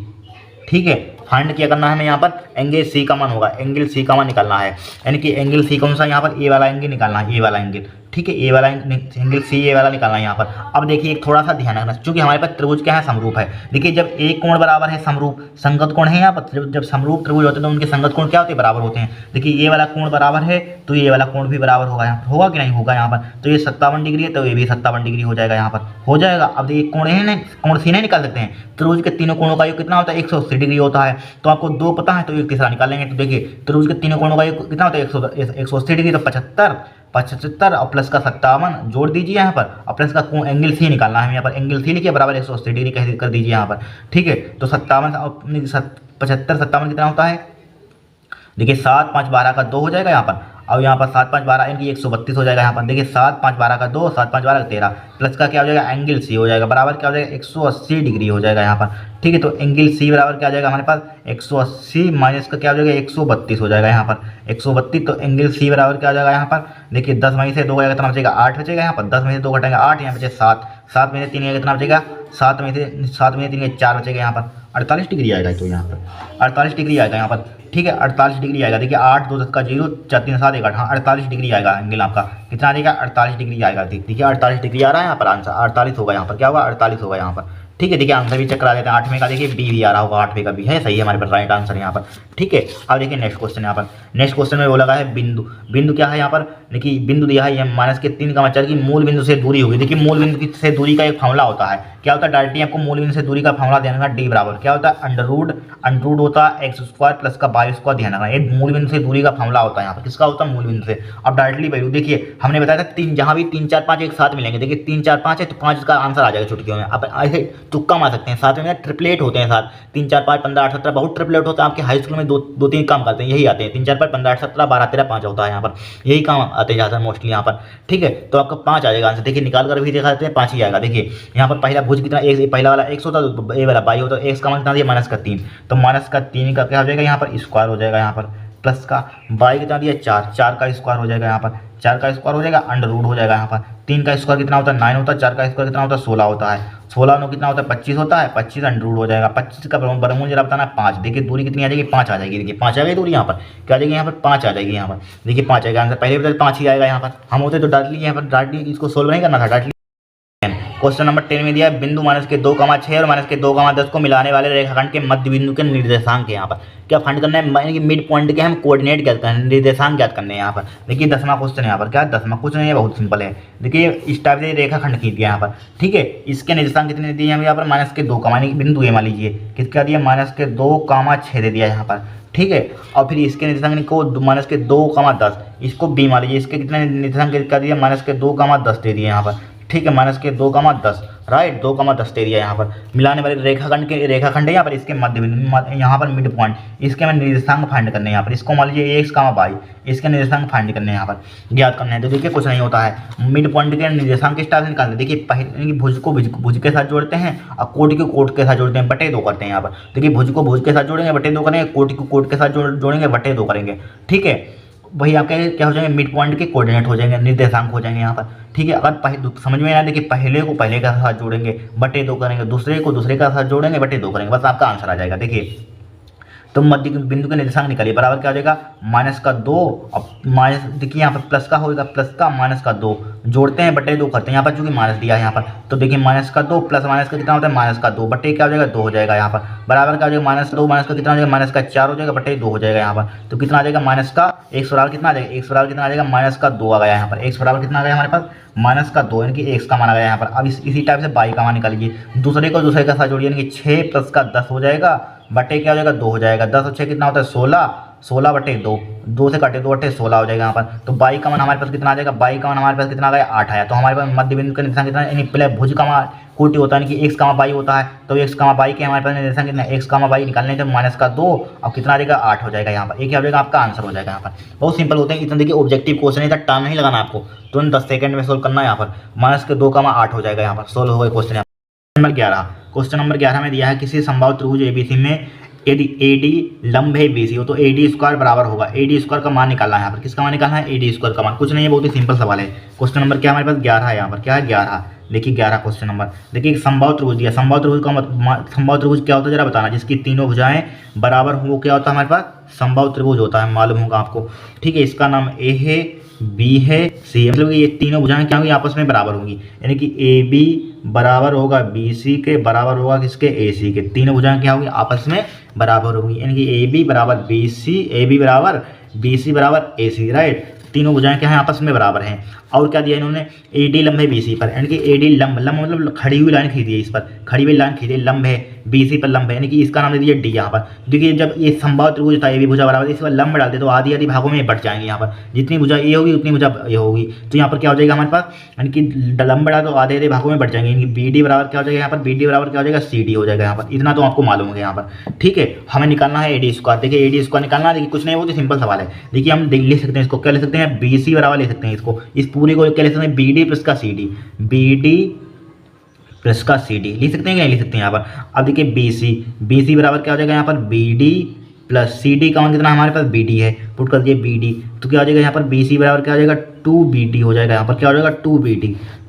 ठीक है, फाइंड क्या करना है हमें यहाँ पर, एंगल C का मान होगा, एंगल C का मान निकालना है, यानी कि एंगल C कौन सा, यहाँ पर A वाला एंगल निकालना है, A वाला एंगल। ठीक है, A वाला एंगल C A वाला निकालना है यहाँ पर। अब देखिए एक थोड़ा सा ध्यान रखना, क्योंकि हमारे पास त्रिभुज क्या है, समरूप है। देखिए जब एक कोण बराबर है, समरूप संगत कोण है यहाँ पर, जब समरूप त्रिभुज होते हैं तो उनके संगत कोण क्या होते हैं, बराबर होते हैं। देखिए ये वाला कोण बराबर है तो ये वाला कोण भी बराबर होगा, यहाँ पर होगा कि नहीं होगा, यहाँ पर तो ये 57 डिग्री है तो ये भी 57 डिग्री हो जाएगा, यहाँ पर हो जाएगा। अब देखिए कोण है ना, कोण C नहीं निकाल सकते हैं, त्रिभुज के तीनों कोणों का योग कितना होता है 180 डिग्री होता है। तो आपको दो पता है तो एक तीसरा निकालेंगे। तो देखिए त्रिभुज के तीनों कोणों का योग कितना होता है 180 डिग्री, तो 75 और प्लस का 57 जोड़ दीजिए यहाँ पर, और प्लस का एंगल C निकालना है। यहाँ पर एंगल C लिखिए बराबर 180 डिग्री कर दीजिए यहाँ पर। ठीक है, तो 75 57 कितना होता है, देखिए 7 5 12 का 2 हो जाएगा यहाँ पर, और यहाँ पर 7 5 12 यानी कि 132 हो जाएगा यहाँ पर। देखिए 7 5 12 का 2, 7 5 12 का 13, प्लस का क्या हो जाएगा एंगल C हो जाएगा, बराबर क्या हो जाएगा 180 डिग्री हो जाएगा यहाँ पर। ठीक है, तो एंगल C बराबर क्या आ जाएगा हमारे पास 180 माइनस का क्या हो जाएगा 132 हो जाएगा यहाँ पर 132। तो एंगल C बराबर क्या आ जाएगा यहाँ पर, देखिए 10 में से 2 गया कितना बचेगा 8 बचेगा यहाँ पर, 10 में से 2 घटेंगे 8, यहाँ बचे 7, 7 में से 3 कितना बचेगा 7 में से 3 4 बचेगा यहाँ पर 48 डिग्री आएगा। तो यहाँ पर 48 डिग्री आएगा यहाँ पर। ठीक है, 48 डिग्री आएगा। देखिए 8 2 10 का 0 4 3 7 1 8, हाँ 48 डिग्री आएगा एंगल आपका, कितना आएगा 48 डिग्री आएगा। देखिए 48 डिग्री आ रहा है यहाँ पर, आंसर 48 होगा यहाँ पर, क्या होगा 48 होगा यहाँ पर। ठीक है, देखिए आंसर भी चेक करा देते हैं, 8वें का देखिए बी भी आ रहा होगा, 8वें का बी है, सही है हमारे पास राइट आंसर यहाँ पर। ठीक है, अब देखिए नेक्स्ट क्वेश्चन यहाँ पर, नेक्स्ट क्वेश्चन में वो लगा है बिंदु क्या है यहाँ पर, देखिए बिंदु दिया है माइनस के 3,4 की मूल बिंदु से दूरी होगी। देखिए मूल बिंदु से दूरी का एक फॉर्मूला होता है, क्या होता है डायरेक्टली आपको मूल बिंदु से दूरी का फॉर्मूला देना है, डी बराबर क्या होता है अंडर रूट होता है x² प्लस का y² ध्यान रखना, ये मूल बिंदु से दूरी का फॉर्मूला होता है यहाँ पर, किसका होता है मूल बिंदु से। अब डायरेक्टली वैल्यू देखिए हमने बताया था तीन, जहाँ भी 3 4 5 एक साथ मिलेंगे, देखिए 3 4 5 है तो 5 का आंसर आ जाएगा चुटकियों में। अब ऐसे तुक्का मार सकते हैं, साथ में ट्रिपलेट होते हैं, साथ 3 4 5 15 8 17 बहुत ट्रिपलेट होता है आपके हाई स्कूल में, दो तीन काम करते हैं यही आते हैं, 3 4 5 15 8 17 12 13 5 होता है यहाँ पर, यही काम आते हैं ज़्यादा मोस्टली यहाँ पर। ठीक है, तो आपका 5 आ जाएगा आंसर, देखिए निकाल कर भी देखा देते हैं 5 ही आएगा। देखिए यहाँ पर पहला भुज कितना, पहला वाला x होता है, ए वाला y होता है, x का मान कितना दिया -3, तो -3 का क्या हो जाएगा यहाँ पर स्क्वायर हो जाएगा यहाँ पर, प्लस का y कितना दिया 4 का स्क्वायर हो जाएगा यहाँ पर, 4 का स्क्वायर हो जाएगा अंडर रूट हो जाएगा यहाँ पर, 3 का स्क्वायर कितना होता है 9 होता है, 4 का स्क्वायर कितना होता है 16 होता है, 16 9 कितना होता है 25 होता है, 25 अंडर रूट हो जाएगा, 25 का वर्गमूल जरा बताना 5। देखिए दूरी कितनी आ जाएगी 5 आ जाएगी, देखिए 5 आ गई दूरी यहाँ पर, क्या आ जाएगी यहाँ पर 5 आ जाएगी यहाँ पर, देखिए 5 आएगा आंसर, पहले बता 5 ही आएगा यहाँ पर, हम होते तो डायरेक्टली यहाँ पर डायरेक्टली इसको सोल्व नहीं करना था डायरेक्टली। क्वेश्चन नंबर 10 में दिया है बिंदु -2,6 और -2,10 को मिलाने वाले रेखाखंड के मध्य बिंदु के निर्देशांक है यहाँ पर, क्या फाइंड करना है, यानी कि मिड पॉइंट के हम कोऑर्डिनेट ज्ञात करना है, निर्देशांक ज्ञात करने हैं यहाँ पर। देखिए 10वां क्वेश्चन यहाँ पर, क्या 10वां क्वेश्चन है बहुत सिंपल है। देखिए इस टाइप से रेखाखंड खींच दिया यहाँ पर, ठीक है, इसके निर्देशांक कितने दिए हैं यहाँ पर -2, यानी कि बिंदु ए मान लीजिए किसका दिया -2,6 दे दिया यहाँ पर। ठीक है, और फिर इसके निर्देशांक को -2,10 इसको बी मान लीजिए, इसके कितने निर्देशांक क्या दिया -2,10 दे दिए यहाँ पर। ठीक है, माइनस के 2,10 राइट, 2,10 दे दिया यहाँ पर। मिलाने वाले रेखाखंड है यहाँ पर, इसके मध्य बिंदु यहाँ पर मिड पॉइंट, इसके हमें निर्देशांक फाइंड करने हैं यहाँ पर। इसको मान लीजिए एक्स कामा वाई, इसके निर्देशांक फाइंड करने हैं यहाँ पर, ज्ञात करने हैं। तो देखिए कुछ नहीं होता है, मिड पॉइंट के निर्देशांक किस टाइप से निकालते हैं। देखिए पहले भुज को भुज के साथ जोड़ते हैं और कोट को कोट के साथ जोड़ते हैं, बटे 2 करते हैं यहाँ पर। देखिए भुज को भुज के साथ जोड़ेंगे, बटे 2 करेंगे, कोट को कोट के साथ जोड़ेंगे, बटे 2 करेंगे। ठीक है, वही आपके क्या हो जाएंगे, मिड पॉइंट के कोऑर्डिनेट हो जाएंगे, निर्देशांक हो जाएंगे यहाँ पर। ठीक है, अगर समझ में आया, देखिए पहले को पहले का साथ जोड़ेंगे, बटे 2 करेंगे, दूसरे को दूसरे का साथ जोड़ेंगे, बटे 2 करेंगे, बस आपका आंसर आ जाएगा। देखिए तो मध्य बिंदु के निर्देशांक निकालिए, बराबर क्या हो जाएगा, माइनस का 2 और माइनस, देखिए यहाँ पर प्लस का होगा, प्लस का माइनस का 2 जोड़ते हैं, बटे 2 करते हैं। यहाँ पर चूंकि माइनस दिया है यहाँ पर, तो देखिए माइनस का 2 प्लस माइनस का कितना होता है, माइनस का 2 बटे क्या हो जाएगा, 2 हो जाएगा यहाँ पर। बराबर क्या हो जाएगा, माइनस 2 माइनस का कितना हो जाएगा, माइनस का 4 हो जाएगा, बटे 2 हो जाएगा यहाँ पर। तो कितना आ जाएगा, माइनस का एक्स बराबर कितना आ जाएगा, एक्स बराबर कितना आ जाएगा, माइनस का 2 आ गया यहाँ पर। एक्स बराबर कितना आ गया हमारे पास, माइनस का 2, यानी कि एक्स का मान आ गया यहाँ पर। अब इसी टाइप से बाई का मान निकाल लीजिए, दूसरे को दूसरे का साथ जोड़िए, यानी कि 6 प्लस का 10 हो जाएगा, बटे क्या हो जाएगा, 2 हो जाएगा। 10 और 6 कितना होता है, 16, 16 बटे 2, 2 से काटे 2 बटे 16 हो जाएगा यहाँ पर। तो बाई का मान हमारे पास कितना आ जाएगा, बाई का मान हमारे पास कितना आ गया, 8 आया। तो हमारे पास मध्य बिंदु का निर्देशांक कितना है, यानी पहले भुज का मान कोटि होता है, यानी कि एक्स कामा बाई होता है। तो एक्स कामा बाई के हमारे पास निर्देशांक कितना है, एक्स कामा बाई निकालने के माइनस का 2 और कितना आ जाएगा, 8 हो जाएगा यहाँ पर। एक क्या हो जाएगा, आपका आंसर हो जाएगा यहाँ पर। बहुत सिंपल होते हैं, इतना देखिए ऑब्जेक्टिव क्वेश्चन है, इतना टाइम नहीं लगाना आपको, तुरंत 10 सेकंड में सोल्व करना है यहाँ पर। माइनस के 2,8 हो जाएगा यहाँ पर, सोल्व हो गया क्वेश्चन। नंबर 11, क्वेश्चन नंबर 11 में दिया है, किसी संभावित त्रिभुज एबीसी में यदि AD लंब है BC हो तो AD स्क्वायर बराबर होगा। AD स्क्वायर का मान निकालना है यहाँ पर, किसका मान निकालना है, AD स्क्वायर का मान। कुछ नहीं है, बहुत ही सिंपल सवाल है। क्वेश्चन नंबर क्या हमारे पास 11 है यहाँ पर, क्या है 11। देखिए 11 क्वेश्चन नंबर, देखिए संभावित त्रिभुज दिया, संभावित त्रिभुज का संभावित त्रिभुज क्या होता है जरा बताना, जिसकी तीनों भुजाएं बराबर हो, क्या होता है हमारे पास, संभावित त्रिभुज होता है, मालूम होगा आपको। ठीक है, इसका नाम A है, B है, C है, मतलब ये तीनों भुजाएं क्या होंगी, आपस में बराबर होंगी, यानी कि AB बराबर होगा BC के, बराबर होगा किसके, AC के। तीनों भुजाएं क्या होंगी, आपस में बराबर होंगी, यानी कि AB बराबर BC, AB बराबर BC बराबर AC, राइट। तीनों भुजाएं क्या हैं, आपस में बराबर हैं। और क्या दिया इन्होंने, AD लंब है BC पर, यानी कि AD लंब, लंब मतलब खड़ी हुई लाइन खींची है, इस पर खड़ी हुई लाइन खींची, लंब है BC पर, लंब है, यानी कि इसका नाम दे दिया D यहाँ पर। देखिए जब ये संभावित त्रिभुज था, AB भुजा बराबर, इस पर लंब डालते तो आधी आधी भागों में बढ़ जाएंगे यहाँ पर, जितनी भुजा ये होगी उतनी भुजा ये होगी। तो यहाँ पर क्या हो जाएगा हमारे पास, यानी कि लंब बढ़ा तो आधे आधे भागों में बढ़ जाएंगे, यानी कि BD बराबर क्या हो जाएगा यहाँ पर, BD बराबर क्या हो जाएगा, CD हो जाएगा यहाँ पर। इतना तो आपको मालूम है यहाँ पर। ठीक है, हमें निकालना है AD स्क्वायर। देखिए AD स्क्वायर निकालना है, देखिए कुछ नहीं, बहुत ही सिंपल सवाल है। देखिए हम लिख सकते हैं इसको, क्या लिख सकते हैं, BC बराबर लिख सकते हैं इसको, इस पूरी को क्या लिख सकते हैं, BD प्लस का CD, BD प्लस का CD लिख सकते हैं कि नहीं लिख सकते हैं यहाँ पर। अब देखिए BC बराबर क्या हो जाएगा यहाँ पर, BD प्लस CD का मान कितना हमारे पास, BD है, पुट कर दिए BD, तो क्या हो जाएगा यहाँ पर, BC बराबर क्या हो जाएगा, 2BD हो जाएगा यहाँ पर। क्या हो जाएगा,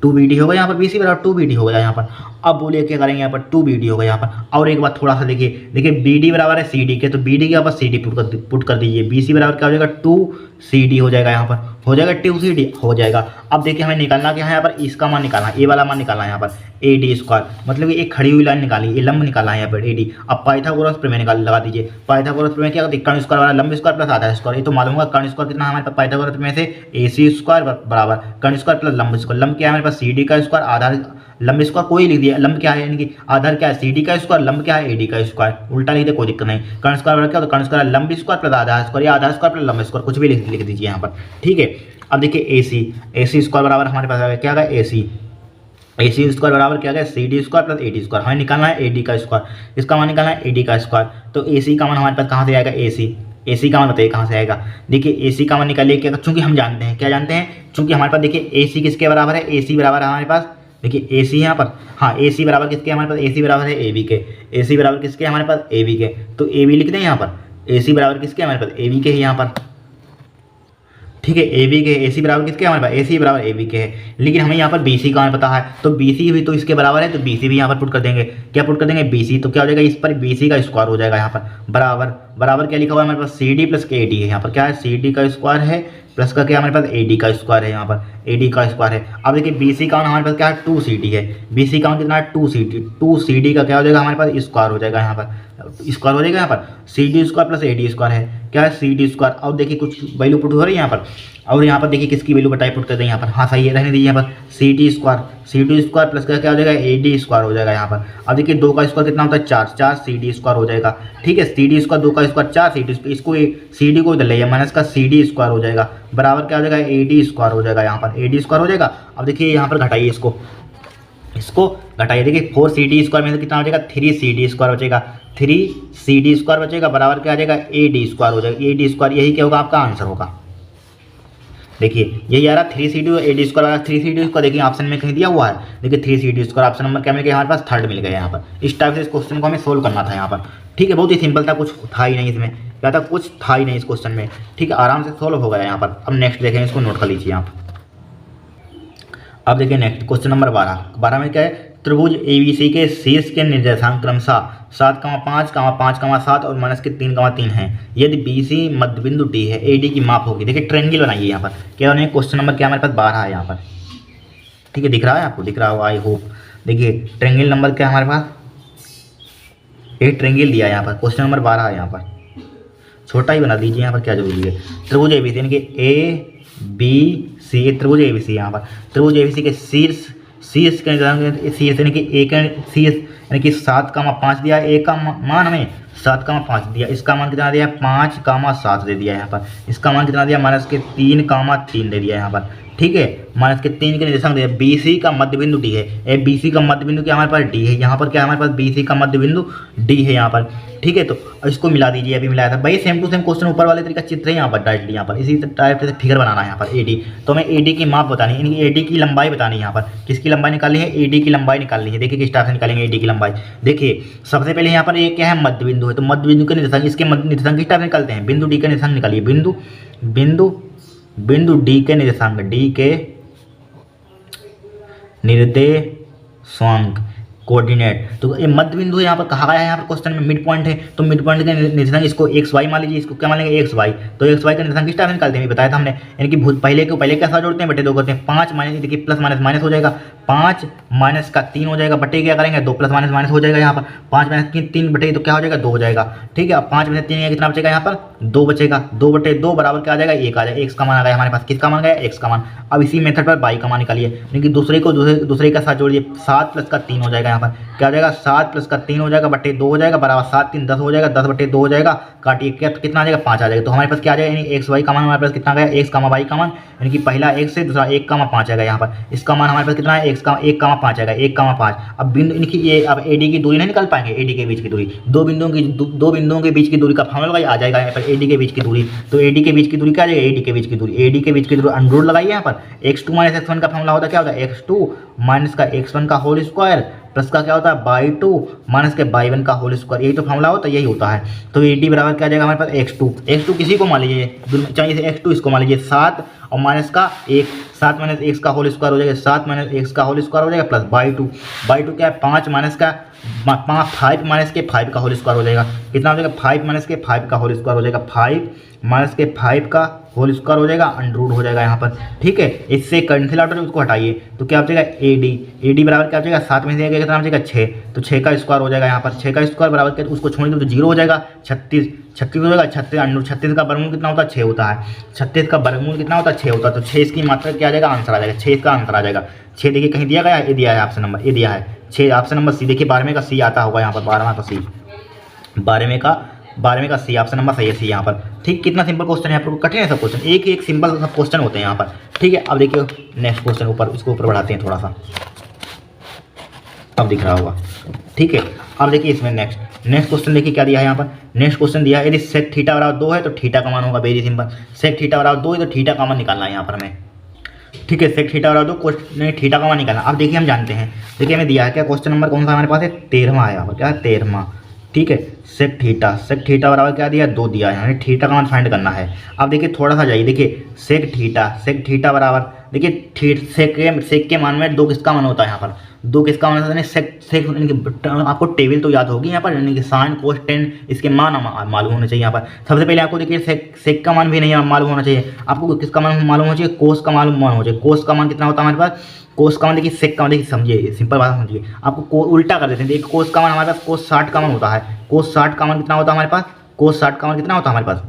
2BD होगा यहाँ पर, BC बराबर 2BD होगा यहाँ पर। अब बोलिए क्या करेंगे यहाँ पर, 2BD होगा यहाँ पर। और एक बात थोड़ा सा देखिए, BD बराबर है CD के, तो BD के यहाँ पर CD पुट कर दीजिए। BC बराबर क्या हो जाएगा, 2CD हो जाएगा यहाँ पर, हो जाएगा 2CD हो जाएगा। अब देखिए हमें निकालना क्या है यहाँ पर, इसका मान निकालना है, ए वाला मान निकालना है यहाँ पर, AD स्क्वायर, मतलब एक खड़ी हुई लाइन निकाली, ये लंब निकालना है यहाँ पर AD। अब पाइथागोरस प्रमेय लगा दीजिए। पाइथागोरस प्रमेय क्या होती है, कर्ण स्क्वायर वाला लंब स्क्वायर प्लस आधा स्क्वायर, ये तो मालूम होगा। कर्ण स्क्वायर कितना हमारे पास पाइथागोरस प्रमेय से, AC स्क्वायर बराबर कर्ण स्क्वायर प्लस लंब स्क्वायर। लंब क्या है हमारे पास, CD का स्क्वायर, आधार लंब स्क्वायर कोई लिख दिया, लंब क्या है यानी कि आधार क्या है, CD का स्क्वायर, लंब क्या है, AD का स्क्वायर, उल्टा लिख दे कोई दिक्कत नहीं। कर्ण स्क्वायर क्या होता है, कर्ण स्क्वायर लंब स्क्वायर प्लस आधार स्क्वायर, या आधार स्क्वायर प्लस लंब स्क्वायर, कुछ भी लिख दीजिए यहाँ पर। ठीक है, अब देखिए AC स्क्वायर बराबर हमारे पास आ गया, क्या आ गया, AC स्क्वायर बराबर क्या गया, CD square plus AD square. हमें निकालना है AD का स्क्वायर, इसका मान निकालना है AD का स्क्वायर। तो AC का मान हमारे पास कहाँ से आएगा, AC का मान बताइए कहाँ से आएगा। देखिए AC का मान निकालिए, क्या, चूंकि हम जानते हैं, क्या जानते हैं, चूंकि हमारे पास देखिए AC किसके बराबर है, AC बराबर है हमारे पास, देखिए AC यहाँ पर, हाँ AC बराबर किसके हमारे पास, AC बराबर है AB के, AC बराबर किसके हमारे पास, AB के। तो AB लिख दें यहाँ पर, AC बराबर किसके हमारे पास, AB के है यहाँ पर। ठीक है, AB के, AC बराबर किसके हमारे पास, AC बराबर AB के है। लेकिन हमें यहाँ पर BC का हमें पता है, तो BC भी तो इसके बराबर है, तो BC भी यहाँ पर पुट कर देंगे। क्या पुट कर देंगे, BC, तो क्या हो जाएगा, इस पर BC का स्क्वायर हो जाएगा यहाँ पर, बराबर क्या लिखा हुआ है हमारे पास, CD प्लस AD है यहाँ पर। क्या है, CD का स्क्वायर है प्लस का क्या हमारे पास, AD का स्क्वायर है यहाँ पर, AD का स्क्वायर है। अब देखिए BC का हमारे पास क्या है, 2CD है, BC का कितना है, 2CD का क्या हो जाएगा हमारे पास, स्क्वायर हो जाएगा यहाँ पर, स्क्वायर हो जाएगा यहाँ पर, CD square plus AD square है। क्या है सी डी स्क्वायर। और देखिए कुछ वैल्यू पुट हो रही है यहाँ पर, और यहाँ पर देखिए किसकी वैल्यू बताई पुट कर दें यहाँ पर, हाँ सही है रहने दीजिए यहाँ पर सी डी स्क्वायर प्लस क्या हो जाएगा ए डी स्क्वायर हो जाएगा यहाँ पर। अब देखिए 2 का स्क्वायर कितना होता है 4, 4 सी डी स्क्वायर हो जाएगा। ठीक है, सी डी स्क्वायर 2 का स्क्वायर 4 सी डी, इसको सी डी को इधर ले माइनस का सी डी स्क्वायर हो जाएगा, बराबर क्या हो जाएगा ए डी स्क्वायर हो जाएगा यहाँ पर, ए डी स्क्वायर हो जाएगा। अब देखिए यहाँ पर घटाइए इसको घटाइए, देखिए 4 सी डी स्क्वायर में से कितना हो जाएगा 3 सी डी स्क्वायर बचेगा, 3 सी डी स्क्वायर बचेगा, बराबर क्या आ जाएगा ए डी स्क्वायर हो जाएगा, ए डी स्क्वायर यही क्या होगा आपका आंसर होगा। देखिए यही आ रहा 3 C D A D square आ रहा, 3 सी डी स्क्वायर देखिए ऑप्शन में कहीं दिया हुआ है, देखिए 3 C D square option number क्या मिल गया हमारे पास, थर्ड मिल गया यहाँ पर। इस टाइप से इस क्वेश्चन को हमें सोल्व करना था यहाँ पर। ठीक है, बहुत ही सिंपल था, कुछ था ही नहीं इसमें, क्या था कुछ था ही नहीं इस क्वेश्चन में। ठीक है, आराम से सोल्व हो गया यहाँ पर। अब नेक्स्ट देखें, इसको नोट कर लीजिए आप। अब देखिए नेक्स्ट क्वेश्चन नंबर 12 में क्या है, त्रिभुज एबीसी के शीर्ष के निर्देशांक क्रमशः 7,5, 5,7 और -3,3 हैं। यदि बीसी मध्य बिंदु डी है, एडी की माप होगी। देखिए ट्रेंगल बनाइए यहाँ पर, क्या बनेगा क्वेश्चन नंबर क्या हमारे पास 12 है यहाँ पर। ठीक है, दिख रहा है आपको, दिख रहा होगा आई होप। देखिए ट्रेंगल नंबर क्या है हमारे पास, एक ट्रेंगल दिया है यहाँ पर, क्वेश्चन नंबर 12 है यहाँ पर, छोटा ही बना दीजिए यहाँ पर, क्या जरूरी है। त्रिभुज एबीसी यानी कि ए बी सी, त्रिभुज एबीसी यहाँ पर, त्रिभुज एबीसी के शीर्ष के शीर्ष यानी कि एक शीर्ष यानी कि 7,5 दिया, ए का मान हमें 7,5 दिया, इसका मान कितना दिया 5,7 दे दिया यहाँ पर, इसका मान कितना दिया -3,3 दे दिया यहाँ पर। ठीक है, -3 के निर्देशांक दिया, बी सी का मध्य बिंदु डी है, ए बी सी का मध्य बिंदु क्या हमारे पास डी है, यहाँ पर क्या हमारे पास बी सी का मध्य बिंदु डी है यहाँ पर। ठीक है, तो इसको मिला दीजिए, अभी मिलाया था भाई, सेम टू सेम क्वेश्चन ऊपर वाले तरीका चित्र है यहाँ पर, डायरेक्टली यहाँ पर इसी टाइप से फिगर बनाना है यहाँ पर एडी। तो हमें एडी की माप बतानी है, यानी एडी की लंबाई बतानी है यहाँ पर, किसकी लंबाई निकालनी है, एडी की लंबाई निकालनी है। देखिए किस टाइप से निकालेंगे एडी की लंबाई। देखिए सबसे पहले यहाँ पर एक क्या है मध्य बिंदु है, तो मध्य बिंदु के निर्देशांक, इसके निर्देशांक किस टाइप से निकालते हैं, बिंदु डी का निर्देशांक निकालिए, बिंदु डी के निर्देशांक, डी के निर्देशांक कोऑर्डिनेट। तो ये मध्य बिंदु यहाँ पर कहा गया है, यहाँ पर क्वेश्चन में मिड पॉइंट है, तो मिड पॉइंट के निर्देशांक इसको एक्स वाई मान लीजिए, इसको क्या मान लेंगे एक्स वाई। तो एक्स वाई का निर्देशांक किस टाइप से निकालते हैं बताया था हमने, यानी कि पहले के साथ जोड़ते हैं, बटे 2 करते हैं, 5 माइनस, देखिए प्लस माइनस माइनस हो जाएगा, 5 माइनस का 3 हो जाएगा, बटे क्या करेंगे 2 प्लस माइनस माइनस हो जाएगा यहाँ पर, 5 माइनस 3 बटे तो क्या हो जाएगा 2 हो जाएगा। ठीक है, अब 5 में से 3 कितना बचेगा यहाँ पर 2 बचेगा, 2 बटे 2 बराबर क्या आ जाएगा 1 आ जाएगा, एक्स का मान आ गया हमारे पास, किसका मान गया एक्स का मान। अब इसी मेथड पर वाई का मान निकालिए, यानी कि दूसरे का साथ जोड़िए, 7 प्लस का 3 हो जाएगा यहाँ पर, क्या हो जाएगा 7 प्लस का 3 हो जाएगा, बटे 2 हो जाएगा, बराबर 7 3 10 हो जाएगा, 10 बटे 2 हो जाएगा, काटिए क्या तो कितना आ जाएगा 5 आ जाएगा। तो हमारे पास क्या आ जाएगा, यानी एक्स वाई का मान हमारे पास कितना गया एक्स कामा वाई का मान, यानी कि पहला 1 से दूसरा 1,5 आएगा यहाँ पर, इसका मान हमारे पास कितना है 1,5 आएगा, 1,5। अब बिंदु इनकी ये अब एडी की दूरी नहीं निकाल पाएंगे, एडी के बीच की दूरी, दो बिंदुओं के बीच की दूरी का फॉर्मूला आ जाएगा यहाँ पर, एडी के बीच की दूरी। तो एडी के बीच की दूरी क्या आ जाएगा, एडी के बीच की दूरी अंडर रूट लगाइए यहाँ पर, x2 - x1 का फॉर्मूला होता है क्या होता है x2 माइनस का x1 का होल स्क्वायर प्लस का क्या होता है बाई 2 माइनस के बाई 1 का होल स्क्वायर, यही तो फॉर्मूला होता है, यही होता है। तो एडी बराबर क्या आ जाएगा हमारे पास x2 किसी को मान लीजिए, चाहिए से x2 इसको मान लीजिए 7 और माइनस का 1, 7 माइनस x का होल स्क्वायर हो जाएगा, 7 माइनस x का होल स्क्वायर हो जाएगा प्लस बाई 2 क्या है 5 माइनस का 5 माइनस के 5 का होल स्क्वायर हो जाएगा, कितना हो जाएगा 5 माइनस के 5 का होल स्क्वायर हो जाएगा, 5 माइनस के 5 का होल स्क्वायर हो जाएगा, अंडर रूट हो जाएगा यहाँ पर। ठीक है, इससे कैंसिल आउट उसको हटाइए, तो क्या हो जाएगा एडी बराबर क्या हो जाएगा 7 में से कितना हो जाएगा 6, तो 6 का स्क्वायर हो जाएगा यहाँ पर, 6 का स्क्वायर बराबर क्या उसको छोड़ दो तो 0 हो जाएगा, 36 हो जाएगा, 36 का वर्गमूल कितना होता है 6 होता है, 36 का वर्गमूल कितना होता है 6 होता है, तो 6 इसकी मात्रा क्या आ जाएगा आंसर आ जाएगा, 6 इसका आंसर आ जाएगा। 6 देखिए कहीं दिया गया, ये दिया है ऑप्शन नंबर, ये दिया है 6 ऑप्शन नंबर सी। देखिए 12वें का सी आता होगा यहाँ पर, 12वें का सी, 12वें का सी ऑप्शन नंबर सही है सी यहाँ पर। ठीक, कितना सिंपल क्वेश्चन है, आपको कठिन है सब क्वेश्चन, एक सिंपल सब क्वेश्चन होते हैं यहाँ पर। ठीक है, अब देखिए नेक्स्ट क्वेश्चन ऊपर, इसको ऊपर बढ़ाते हैं थोड़ा सा, अब दिख रहा होगा। ठीक है, अब देखिए इसमें नेक्स्ट क्वेश्चन देखिए क्या दिया है यहाँ पर, नेक्स्ट क्वेश्चन दिया है यदि सेक थीटा बराबर 2 है तो थीटा का मान होगा, वेरी सिंपल, सेक थीटा बराबर 2 है तो थीटा का मान निकालना है यहाँ पर हमें। ठीक है, सेक थीटा बराबर 2 नहीं थीटा का मान निकालना। अब देखिए हम जानते हैं, देखिए हमें दिया है क्या क्वेश्चन नंबर कौन सा हमारे पास है 13वां है यहाँ पर, क्या है 13वां। ठीक है, सेक थीटा बराबर क्या दिया 2 दिया है, यानी थीटा का मान फाइंड करना है। अब देखिए थोड़ा सा जाइए, देखिए सेक थीटा बराबर देखिए सेक के मान में 2 किसका मान होता है यहाँ पर, 2 किसका मान होता है, सेक आपको टेबल तो याद होगी यहाँ पर, यानी कि साइन कोस टेन इसके मान मालूम होने चाहिए यहाँ पर। सबसे पहले आपको देखिए सेक का मान भी नहीं मालूम होना चाहिए, आपको किसका मान मालूम होना चाहिए, कोस का मान होना चाहिए। कोस का मान कितना होता है हमारे पास, कोस का मान देखिए सेक का मान, देखिए समझिए सिंपल बात समझिए, आपको उल्टा कर देते हैं। देखिए कोस का मान हमारे पास कोस 60 का मान होता है, कोस 60 का मान कितना होता है हमारे पास, कोस 60 का मान कितना होता है हमारे पास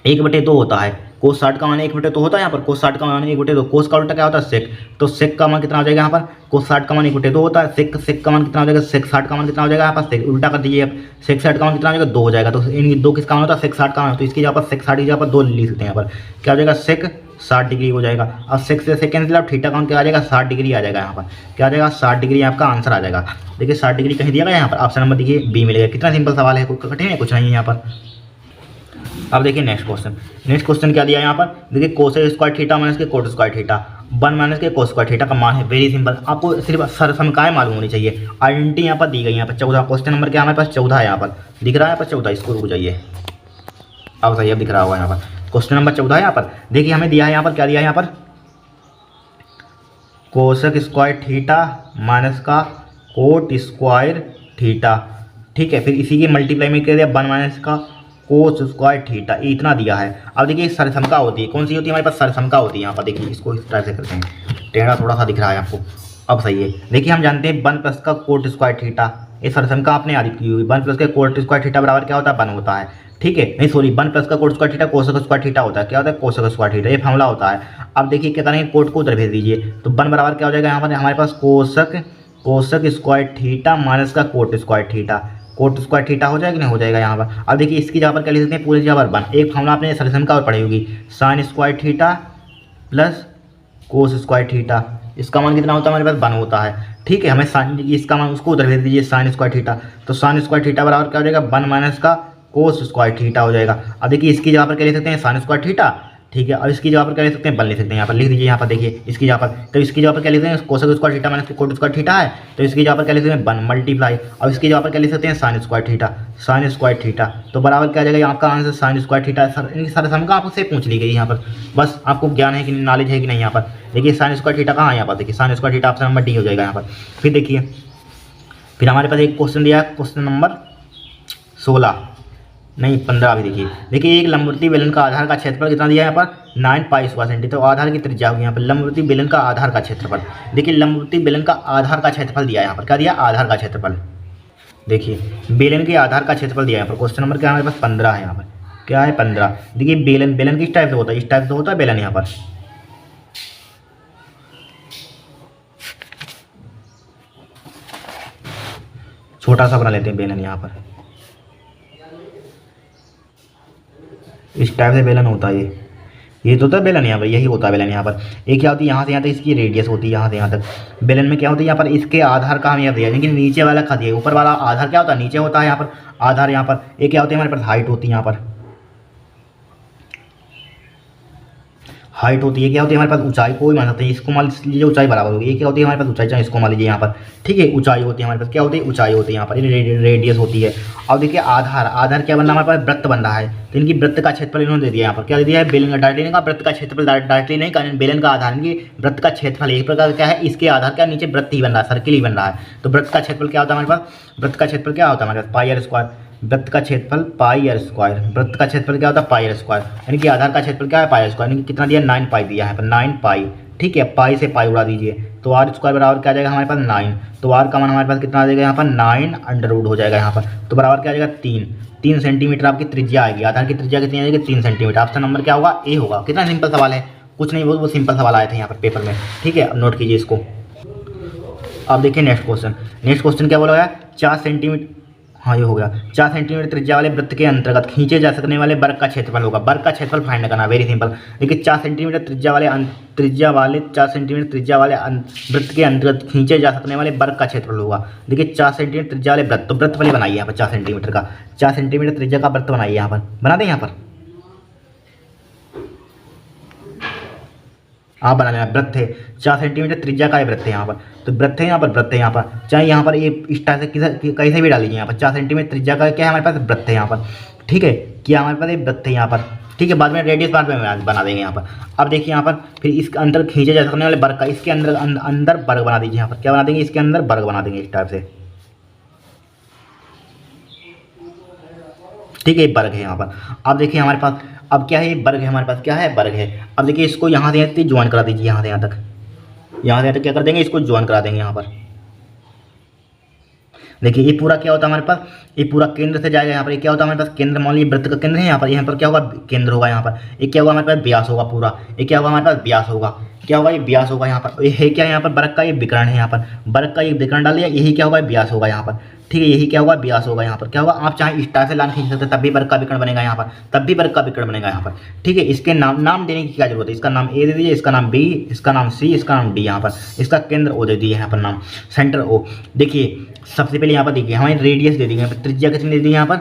1/2 होता है। कोस 60 का मान 1/2 होता है यहाँ पर, कोस 60 का मान 1/2। कोस का उल्टा क्या होता है, सेक। तो सेक का मान कितना हो जाएगा यहाँ पर, कोस 60 का मान 1/2 होता है। सेक का मान कितना हो जाएगा, सेक 60 का मान कितना हो जाएगा यहाँ पर, सेक उल्टा कर दीजिए आप। सेक 60 का मान कितना हो जाएगा, 2 हो जाएगा। तो इन 2 किसका मान होता है, सेक 60 का मान। तो इसकी जगह पर सेक 60 की जगह पर 2 लिख सकते हैं यहाँ पर, क्या हो जाएगा, सेक 60 डिग्री हो जाएगा। अब सेक से सेक कैंसिल, अब थीटा का मान क्या आ जाएगा, 60 डिग्री आ जाएगा यहाँ पर, क्या आ जाएगा, 60 डिग्री आपका आंसर आ जाएगा। देखिए 60 डिग्री कहीं दिया गया यहाँ पर, ऑप्शन नंबर देखिए बी मिलेगा। कितना सिंपल सवाल है, कोई कठिन है कुछ नहीं है यहाँ पर। अब देखिए नेक्स्ट क्वेश्चन। नेक्स्ट क्वेश्चन क्या दिया है यहाँ पर, देखिए कोस स्क्वायर थीटा माइनस के कोट स्क्वायर थीटा 1 माइनस के कोस स्क्वायर थीटा का मान है। वेरी सिंपल, आपको सिर्फ सरसमकाएं मालूम होनी चाहिए। आइडेंटिटी यहाँ पर दी गई है, यहाँ पर 14। क्वेश्चन नंबर क्या हमारे पास 14 है, यहाँ पर दिख रहा है यहाँ पर 14। इसको रुक जाइए, अब सही अब दिख रहा होगा यहाँ पर। क्वेश्चन नंबर 14 है यहाँ पर। देखिए हमें दिया है यहाँ पर, क्या दिया है यहाँ पर, कोसेक स्क्वायर थीटा माइनस का कोट स्क्वायर थीटा। ठीक है, फिर इसी के मल्टीप्लाई में कर दिया 1 माइनस का कोस स्क्वायर थीटा, इतना दिया है। अब देखिए सरसमका होती है, कौन सी होती है हमारे पास, सरसमका होती है। यहाँ पर देखिए इसको इस टाइप से करते हैं, टेढ़ा थोड़ा सा दिख रहा है आपको, अब सही है। देखिए हम जानते हैं 1 प्लस का कोट स्क्वायर थीटा, ये सरसमका आपने याद की हुई। 1 प्लस का कोट स्क्वायर थीटा बराबर क्या होता है, 1 होता है। ठीक है, नहीं सॉरी, 1 प्लस का coat square theta cosec square theta होता है, क्या होता है, कोसेक स्क्वायर थीटा, ये फॉर्मूला होता है। अब देखिए क्या करेंगे, कोट को उधर भेज दीजिए, तो 1 बराबर क्या हो जाएगा यहाँ पर हमारे पास, कोसेक स्क्वायर थीटा माइनस का coat square theta. Coat square theta हो जाएगा कि नहीं हो जाएगा यहाँ पर। अब देखिए इसकी जगह पर क्या लिख सकते हैं, पूरी जगह पर 1। एक फॉर्मूला आपने सॉल्यूशन का और पढ़ी होगी, sign square theta plus cos square theta, इसका मान कितना होता है हमारे पास, 1 होता है। ठीक है, हमें साइन इसका मान उसको उधर भेज दीजिए, साइन स्क्वायर थीटा। तो साइन स्क्वायर थीटा बराबर क्या हो जाएगा, 1 माइनस का कोस स्क्वायर थीटा हो जाएगा। अब देखिए इसकी जगह पर क्या लिख सकते हैं, साइन स्क्वायर थीटा। ठीक है, और इसकी जगह पर क्या लिख सकते हैं, 1 लिख सकते हैं। यहाँ पर लिख दीजिए, यहाँ पर देखिए इसकी जगह पर, तो इसकी जगह पर क्या लिख सकते हैं, cosec square theta minus cot square theta है, तो इसकी जगह पर क्या लिख सकते हैं, 1 मल्टीप्लाई। और इसकी जगह पर क्या लिख सकते हैं, sine square theta, sine square theta. तो बराबर क्या आ जाएगा आपका answer, sine square theta. Sir sum का आपसे पूछ ली गई यहाँ पर, बस आपको ज्ञान है कि नॉलेज है कि नहीं। यहाँ पर देखिए साइन स्क्वायर थीटा कहाँ है, यहाँ पर देखिए sign square theta option number D हो जाएगा यहाँ पर। फिर देखिए, फिर हमारे पास एक क्वेश्चन दिया है, क्वेश्चन नंबर 16 नहीं 15 भी देखिए एक लंबवती बेलन का आधार का क्षेत्रफल कितना दिया है यहाँ पर, 9 पाई स्क्वायर सेंटीमीटर। तो आधार की त्रिज्या होगी यहाँ पर, लंबवती बेलन का आधार का क्षेत्रफल। देखिए लंबवती बेलन का आधार का क्षेत्रफल दिया है यहाँ पर, क्या दिया, आधार का क्षेत्रफल। देखिए बेलन के आधार का क्षेत्रफल दिया है यहाँ पर। क्वेश्चन नंबर क्या है हमारे पास, 15 है यहाँ पर, क्या है 15। देखिए बेलन किस टाइप से होता है, इस टाइप से होता है बेलन। यहाँ पर छोटा सा बना लेते हैं बेलन, यहाँ पर इस टाइप से बेलन होता है। ये तो होता है बेलन, यहाँ पर यही होता है बेलन। यहाँ पर एक क्या होती है, यहाँ से यहाँ तक इसकी रेडियस होती है, यहाँ से यहाँ तक। बेलन में क्या होता है, यहाँ पर इसके आधार का हम यहाँ दिया, लेकिन नीचे वाला खा दिया, ऊपर वाला आधार क्या होता है, नीचे होता है यहाँ पर आधार। यहाँ पर एक क्या होती है हमारे पास, हाइट होती है। यहाँ पर हाइट होती है, क्या होती है हमारे पास, ऊंचाई को भी मान सकते हैं, इसको मान लीजिए ऊंचाई बराबर होगी। ये क्या होती है हमारे पास, ऊंचाई, चाहे इसको मान लीजिए यहाँ पर। ठीक है, ऊंचाई होती है हमारे पास, क्या होती है, ऊंचाई होती है यहाँ पर, रेडियस होती है। अब देखिए आधार क्या बन रहा है हमारे पास, वृत्त बन रहा है। तो इनकी वृत्त का क्षेत्रफल इन्होंने दे दिया यहाँ पर, क्या दे दिया है, बेलन का, डायरेक्टली का वृत्त का क्षेत्रफल, डायरेक्टली नहीं का बेलन का आधार, इनकी वृत्त का क्षेत्रफल एक प्रकार क्या है, इसके आधार क्या, नीचे वृत्त ही बन रहा है, सर्किल ही बन रहा है। तो वृत्त का क्षेत्रफल क्या होता है हमारे पास, वृत्त का क्षेत्रफल क्या होता है हमारे पास, पाई आर स्क्वायर। वृत्त का क्षेत्रफल पाई आर स्क्वायर, वृत्त का क्षेत्रफल क्या होता है, पाई आर स्क्वायर। यानी कि आधार का क्षेत्रफल क्या है, पाई आर स्क्वायर। यानी कि कितना दिया, 9 पाई दिया है यहाँ पर, 9 पाई। ठीक है, पाई से पाई उड़ा दीजिए, तो आर स्क्वायर बराबर क्या आ जाएगा हमारे पास, 9। तो आर का मान हमारे पास कितना आ जाएगा यहाँ पर, 9 अंडर रूट हो जाएगा यहाँ पर। तो बराबर क्या आ जाएगा, 3 सेंटीमीटर आपकी त्रिज्या आएगी। आधार की त्रिज्या कितनी आ जाएगी, 3 सेंटीमीटर। ऑप्शन नंबर क्या होगा, ए होगा। कितना सिंपल सवाल है, कुछ नहीं, वो सिंपल सवाल आए थे यहाँ पर पेपर में। ठीक है, नोट कीजिए इसको। अब देखिए नेक्स्ट क्वेश्चन। नेक्स्ट क्वेश्चन क्या बोला गया, 4 सेंटीमीटर, हाँ ये हो गया, 4 सेंटीमीटर त्रिज्या वाले वृत्त के अंतर्गत खींचे जा सकने वाले वर्ग का क्षेत्रफल होगा। वर्ग का क्षेत्रफल फाइंड करना, वेरी सिंपल। देखिए 4 सेंटीमीटर त्रिज्या वाले 4 सेंटीमीटर त्रिज्या वाले वृत्त के अंतर्गत खींचे जा सकने वाले वर्ग का क्षेत्रफल होगा। देखिए 4 सेंटीमीटर त्रिज्या वाले वृत्त, तो वृत्त वाले बनाइए यहाँ पर, 4 सेंटीमीटर का, 4 सेंटीमीटर त्रिज्या का वृत्त बनाइए यहाँ पर, बना दें यहाँ पर, आप बना लेना। वृत्त है 4 सेंटीमीटर त्रिज्या का वृत्त है यहाँ पर, तो वृत्त है यहाँ पर, वृत्त है यहाँ पर, चाहे यहाँ पर ये इस टाइप से कहीं से भी डाल लीजिए। यहाँ पर 4 सेंटीमीटर त्रिज्या का क्या है हमारे पास, वृत्त है यहाँ पर। ठीक है, क्या हमारे पास ये वृत्त है यहाँ पर। ठीक है, बाद में रेडियस बाद में बना देंगे यहाँ पर। अब देखिए यहाँ पर फिर इसके अंदर खींचे जा सकने वाले वर्ग का, इसके अंदर वर्ग बना दीजिए यहाँ पर, क्या बना देंगे, इसके अंदर वर्ग बना देंगे इस टाइप से। ठीक है, वर्ग है यहाँ पर। अब देखिए हमारे पास अब क्या है, वर्ग है हमारे पास, क्या है, वर्ग है। अब देखिए इसको यहाँ से ज्वाइन करा दीजिए, यहाँ से यहाँ तक, यहाँ से यहाँ तक क्या कर देंगे, इसको ज्वाइन करा देंगे यहाँ पर। देखिए ये पूरा क्या होता है हमारे पास, ये पूरा केंद्र से जाएगा यहाँ पर, ये क्या होता है हमारे पास केंद्र, मान लीजिए वृत्त का केंद्र है यहाँ पर क्या होगा केंद्र होगा यहाँ पर, ये क्या होगा हमारे पास व्यास होगा पूरा, ये क्या होगा हमारे पास व्यास होगा, क्या होगा ये व्यास होगा यहाँ पर, ये है क्या यहाँ पर वर्ग का ये विकर्ण है यहाँ पर, वर्ग का ये विकर्ण डाल दिया, यही क्या होगा व्यास होगा यहाँ पर, ठीक है, यही क्या होगा व्यास होगा यहाँ पर, क्या होगा आप चाहे स्टार से लाइन खींच सकते हैं तब भी वर्ग का विकर्ण बनेगा यहाँ पर, तब भी वर्ग का विकर्ण बनेगा यहाँ पर, ठीक है। इसके नाम देने की क्या जरूरत है, इसका नाम ए दे दीजिए, इसका नाम बी, इसका नाम सी, इसका नाम डी, यहाँ पर इसका केंद्र ओ दे दिए यहाँ पर नाम सेंटर ओ। देखिए सबसे पहले यहाँ पर देखिए हमारी रेडियस दे दी यहाँ पर, त्रिज्या कितनी दे दी यहाँ पर,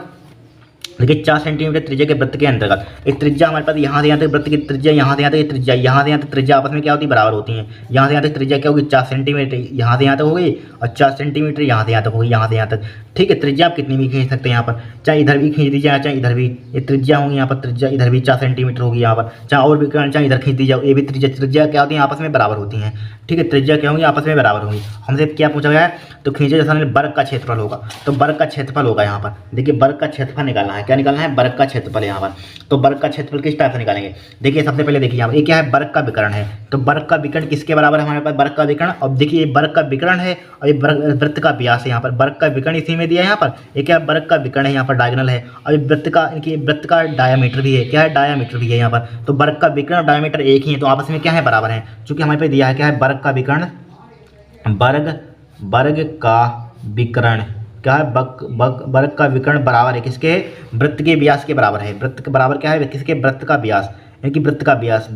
देखिए 4 सेंटीमीटर त्रिज्या के वृत्त के अंतर्गत, एक त्रिज्या हमारे पास यहाँ से यहाँ तक वृत्त की त्रिज्या, यहाँ से यहाँ तक त्रिज्या, यहाँ से यहाँ तक त्रिज्या आपस में क्या होती है बराबर होती है, यहाँ से यहाँ तक त्रिज्या क्या होगी 4 सेंटीमीटर यहाँ से यहाँ तक होगी और 4 सेंटीमीटर यहाँ से यहाँ तक होगी, यहाँ से यहाँ तक, ठीक है। त्रिज्या आप कितनी भी खींच सकते हैं यहाँ पर, चाहे इधर भी खींच दीजिए चाहे इधर भी, ये त्रिज्या होगी यहाँ पर, त्रिज्या इधर भी 4 सेंटीमीटर होगी यहाँ पर, चाहे और भी चाहे इधर खींच दीजिए, ये भी त्रिज्या क्या होती है आपस में बराबर होती हैं, ठीक है, त्रिज्या क्या होंगी आपस में बराबर होंगी। हमसे क्या पूछा गया है, तो खींचे जैसा वर्ग का क्षेत्रफल होगा, तो वर्ग का क्षेत्रफल होगा यहाँ पर, देखिए वर्ग का क्षेत्रफल निकालना है, क्या निकालना है वर्ग का क्षेत्रफल यहाँ पर, तो वर्ग का क्षेत्रफल किस टाइप से निकालेंगे, देखिए सबसे पहले देखिए यहाँ पर ये क्या है वर्ग का विकर्ण है, तो वर्ग का विकर्ण किसके बराबर है हमारे पास वर्ग का विकर्ण, अब देखिए ये वर्ग का विकर्ण है और ये वृत्त का व्यास है यहाँ पर, वर्ग का विकर्ण इसी में दिया है यहाँ पर, ये क्या वर्ग का विकर्ण है यहाँ पर डायगोनल है, और ये वृत्त का डायामीटर भी है, क्या है डायामीटर भी है यहाँ पर, तो वर्ग का विकर्ण और डायामीटर एक ही है, तो आपस में क्या है बराबर है, क्योंकि हमारे पास दिया है क्या है वर्ग का विकर्ण, वर्ग का विकर्ण क्या है वर्ग का विकर्ण बराबर है किसके, वृत्त के व्यास के बराबर है, वृत्त के बराबर क्या है किसके वृत्त का व्यास, यानी कि वृत्त का व्यास,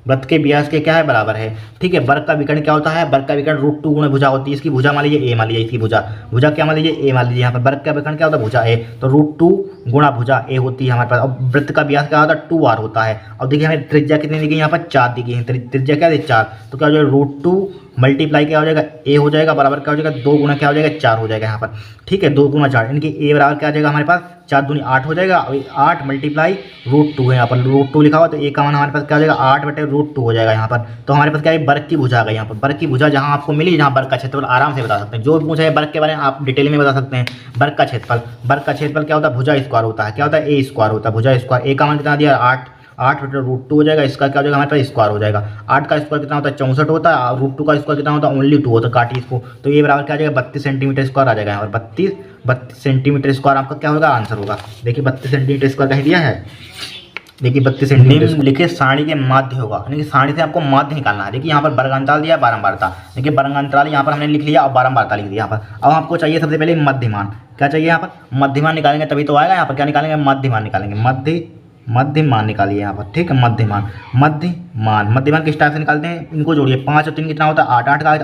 वृत्त के व्यास के क्या है बराबर है, ठीक है। वर्ग का विकर्ण क्या होता है, वर्ग का विकर्ण √2 गुणा भुजा होती है, इसकी भुजा मान लीजिए ए, मान लीजिए इसकी भुजा क्या मान लीजिए ए, मान लीजिए यहाँ पर वर्ग का विकर्ण क्या होता है भुजा ए, तो √2 गुणा भुजा ए होती है हमारे पास, और वृत्त का व्यास क्या होता है 2r होता है। अब देखिए हमें त्रिज्या कितनी दी गई यहाँ पर 4 दी गई है, त्रिज्या क्या है 4, तो क्या हो जाएगा √2 मल्टीप्लाई क्या हो जाएगा ए हो जाएगा बराबर क्या हो जाएगा 2 गुना क्या हो जाएगा 4 हो जाएगा यहाँ पर, ठीक है, 2 गुना 4, इनकी ए बराबर क्या आ जाएगा हमारे पास 4 दूनी 8 हो जाएगा, और 8 मल्टीप्लाई √2 है यहाँ पर, √2 लिखा हुआ तो ए का मान हमारे पास क्या हो जाएगा 8/√2 हो जाएगा यहाँ पर, तो हमारे पास क्या है वर्ग की भुजा आ गई यहाँ पर, वर्ग की भुजा जहाँ आपको मिली, जहाँ वर्ग का क्षेत्रफल आराम से बता सकते हैं, जो भी पूछा है वर्ग के बारे में आप डिटेल में बता सकते हैं। वर्ग का क्षेत्रफल क्या होता है भुजा स्क्वायर होता है, क्या होता है ए स्क्वायर होता है, भुजा स्क्वायर, ए का मान कितना दिया 8/√2 हो जाएगा, इसका क्या हो जाएगा हमारे पास स्क्वायर हो जाएगा, 8 का स्क्वायर कितना होता है 64 होता है, और √2 का स्क्वायर कितना होता है ओनली 2 होता है, काटिए इसको, तो ये बराबर क्या आ जाएगा 32 सेंटीमीटर स्क्वायर आ जाएगा यहाँ पर, 32 सेंटीमीटर स्क्वायर आपका क्या होगा आंसर होगा। देखिए 32 सेंटीमीटर स्क्वायर कह दिया है, देखिए 32 सेंटीमीटर लिखे सारणी के माध्य होगा, यानी कि सारणी से आपको माध्य निकालना है। देखिए यहाँ पर वर्गांतराल दिया बारंबारता, देखिए वर्गांतराल यहाँ पर हमने लिख लिया और बारंबारता लिख दिया यहाँ पर। अब आपको चाहिए सबसे पहले मध्यमान, क्या चाहिए यहाँ पर मध्यमान निकालेंगे तभी तो आएगा यहाँ पर, क्या निकालेंगे मध्यमान निकालेंगे, मध्यमान निकालिए यहाँ पर, ठीक है। मध्यमान किस टाइप से निकालते हैं, इनको जोड़िए, 5 और 3 कितना होता है 8, 8 का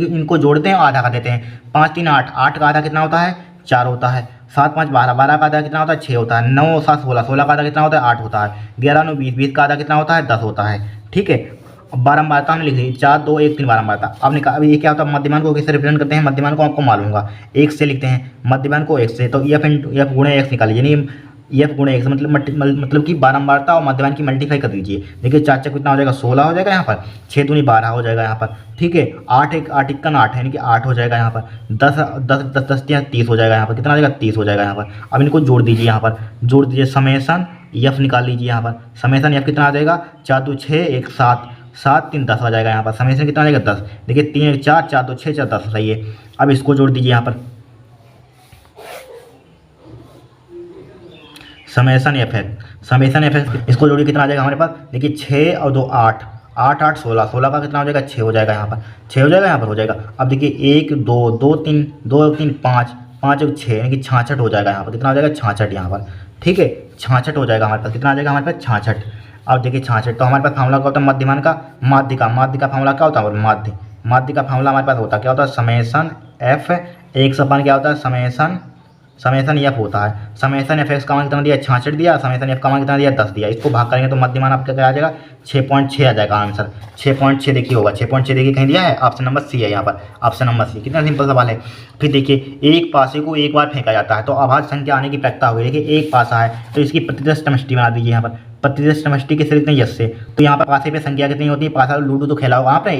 इनको जोड़ते हैं आधा कर देते हैं, 5 3 8, 8 का आधा कितना होता है 4 होता है, 7 5 12, 12 का आधा कितना होता है 6 होता है, 9 7 16, 16 का आधा कितना होता है 8 होता है, 11 9 20, 20 का आधा कितना होता है 10 होता है, ठीक है। अब बारंबारता हमने लिख दी 4 2 1 3 बारंबारता। अब ये क्या होता है मध्यमान को किससे रिप्रेजेंट करते हैं, मध्यमान को आपको मालूम होगा 1 से लिखते हैं, मध्यमान को 1 से, तो एफ गुणे x निकालिए, यानी एफ गुणे x मतलब कि बारंबारता और मध्यमान की मल्टीप्लाई कर दीजिए। देखिए 4 4 कितना हो जाएगा 16 हो जाएगा यहाँ पर, 6 दूनी 12 हो जाएगा यहाँ पर, ठीक है। 8 1 8 1 8 है, यानी कि 8 हो जाएगा यहाँ पर, 10 10 10 10 30 हो जाएगा यहाँ पर, कितना हो जाएगा 30 हो जाएगा यहाँ पर। अब इनको जोड़ दीजिए, यहाँ पर जोड़ दीजिए, समेसन एफ निकाल लीजिए यहाँ पर, समेसन एफ कितना आ जाएगा 4 2 6 1 7 7 3 10 आ जाएगा यहाँ पर, समेसन कितना आ जाएगा 10। देखिए 3 1 4 4 2 6 4 10 सही है। अब इसको जोड़ दीजिए यहाँ पर, समेसन एफ इसको जोड़िए कितना आ जाएगा हमारे पास, देखिए 6 और 2 8 8 8 16, 16 का कितना हो जाएगा 6 हो जाएगा यहाँ पर, 6 हो जाएगा यहाँ पर हो जाएगा। अब देखिए 1 2 2 3 2 3 5 5 और 6 यानी कि 66 हो जाएगा यहाँ पर, कितना हो जाएगा 66 यहाँ पर, ठीक है 66 हो जाएगा हमारे पास, कितना आ जाएगा हमारे पास 66। अब देखिए 66, तो हमारे पास फार्मूला क्या होता है मध्यमान का, माध्य का फार्मूला क्या होता है, माध्य का फार्मूला हमारे पास होता है क्या होता है समेसन एफ, एक सपान क्या होता है समेसन एफ होता है, समेसन एफ एक्स का मान कितना दिया 66 दिया, समेसन एफ का मान कितना दिया 10 दिया, इसको भाग करेंगे तो मध्यमान आपका क्या आ जाएगा 6.6 आ जाएगा आंसर, 6.6 देखिए होगा, 6.6 देखिए कहीं दिया है, ऑप्शन नंबर सी है यहाँ पर, ऑप्शन नंबर सी। कितना सिंपल सवाल है। फिर देखिए एक पासे को एक बार फेंका जाता है तो अभाज्य संख्या आने की प्रक्रिया होगी। देखिए एक पासा है तो इसकी प्रतिदश समष्टि बना दीजिए यहाँ पर, प्रतिशत समष्टि किससे लिखते हैं? यस से। तो यहाँ पर पासे पे संख्या कितनी होती है? पासा लूडो तो खेला होगा आपने,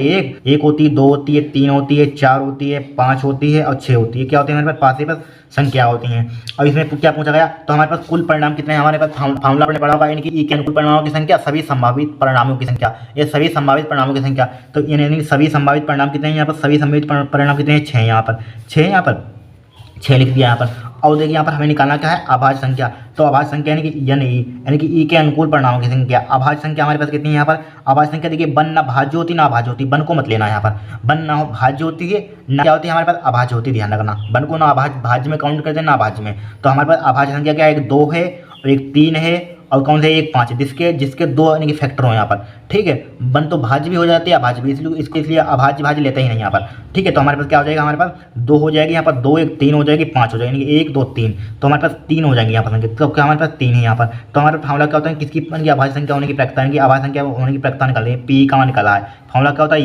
एक होती है, 2 होती है, 3 होती है, 4 होती है, 5 होती है और 6 होती है। क्या होती है हमारे पास? पासे पर संख्या होती हैं। और इसमें क्या पूछा गया? तो हमारे पास कुल परिणाम कितने हैं? हमारे पास फार्मूला आपने पढ़ा होगा, यानी कि ई के अनुकूल परिणामों की संख्या, सभी संभावित परिणामों की संख्या, ये सभी संभावित परिणामों की संख्या। तो यानी सभी संभावित परिणाम कितने हैं यहाँ पर? सभी संभावित परिणाम कितने हैं? 6 यहाँ पर, 6 यहाँ पर 6 लिख दिया यहाँ पर। और देखिए यहाँ पर हमें निकालना क्या है? अभाज्य संख्या। तो अभाज्य संख्या यानी कि यानी कि ई के अनुकूल परिणामों की संख्या। अभाज्य संख्या हमारे पास कितनी है यहाँ पर? अभाज्य संख्या देखिए, बन ना भाज्य होती ना अभाज्य होती, बन को मत लेना यहाँ पर, बन ना भाज्य होती है ना क्या होती है हमारे पास? अभाज्य होती, ध्यान रखना, बन को ना भाज्य में काउंट करते हैं ना अभाज्य में। तो हमारे पास अभाज्य संख्या क्या है? एक 2 है और एक 3 है और कौन से? एक 5 है, जिसके 2 यानी कि फैक्टर हो यहाँ पर, ठीक है। बन तो भाज्य भी हो जाती है अभाज्य भी, इसलिए अभाज्य भाज्य लेते ही नहीं यहाँ पर, ठीक है। तो हमारे पास क्या हो जाएगा? हमारे पास 2 हो जाएगी यहाँ पर, 2 1 3 हो जाएगी, 5 हो जाएगी, यानी कि 1 2 3। तो हमारे पास 3 हो जाएंगे यहाँ पर संख्या। तो क्या हमारे पास 3 है यहाँ पर। तो हमारे फार्मूला क्या होता है? किसकी अभाज्य संख्या होने की प्रक्रिया, यानी कि अभाज्य संख्या होने की प्रक्रिया निकाल रही है, पी का मान निकाला है। फार्मूला क्या होता है?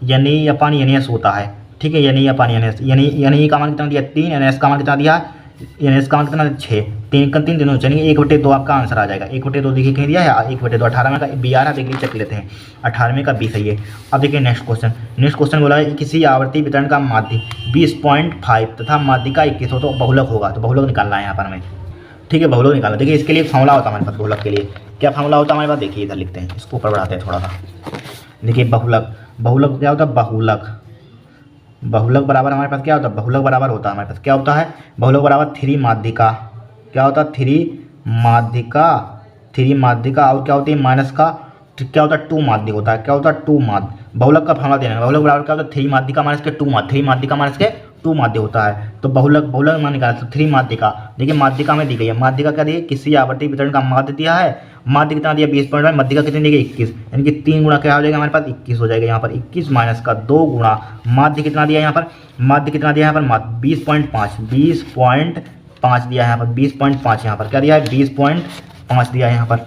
यानी अपन एस होता है, ठीक है। यानी अपन यानी का मान कितना दिया? 3, यानी एस का मान कितना दिया? यानी इसका मान कितना? 6, 3 का 3 दिनों चलेंगे, 1/2 आपका आंसर आ जाएगा। 1/2 देखिए कहीं दिया है, 1/2 18 का बी आ रहा है, देखिए चेक लेते हैं, 18 का बी सही है। अब देखिए नेक्स्ट क्वेश्चन बोला है किसी आवर्ती वितरण का माध्य 20.5 तथा माध्यिका 21 हो तो बहुलक होगा। तो बहुलक निकालना है यहाँ पर हमें, ठीक है, बहुलक निकालना। देखिए इसके लिए फार्मूला होता है हमारे पास बहुलक के लिए, क्या फार्मूला होता है हमारे पास? देखिए इधर लिखते हैं, इसको ऊपर बढ़ाते हैं थोड़ा सा। देखिए बहुलक क्या होता है? बहुलक बराबर हमारे पास क्या होता है? बहुलक बराबर होता है हमारे पास क्या होता है? बहुलक बराबर 3 माध्यिका, क्या होता है? 3 माध्यिका और क्या होती है? माइनस का क्या होता है? 2 माध्य होता है, क्या होता है? 2 माध्य। बहुलक का फार्मूला देना है, बहुलक बराबर क्या होता है? 3 माध्यिका माइनस के 2 माध्य, 3 माध्यिका माइनस के 2 माध्य होता है। तो बहुलक मान निकाला तो 3 माध्यिका। देखिए माध्यिका में दी गई है, माध्यिका क्या दी? किसी आवर्ती वितरण का माध्य दिया है, माध्य कितना दिया? 20.5, माध्यिका कितनी दी गई? 21, यानी कि 3 गुणा क्या हो जाएगा हमारे पास? 21 हो जाएगा यहाँ पर। 21 माइनस का 2 गुणा माध्य कितना दिया यहाँ पर? माध्य कितना दिया यहाँ पर? 20.5 दिया है यहाँ पर, 20.5 यहाँ पर क्या दिया है? 20.5 दिया है यहाँ पर,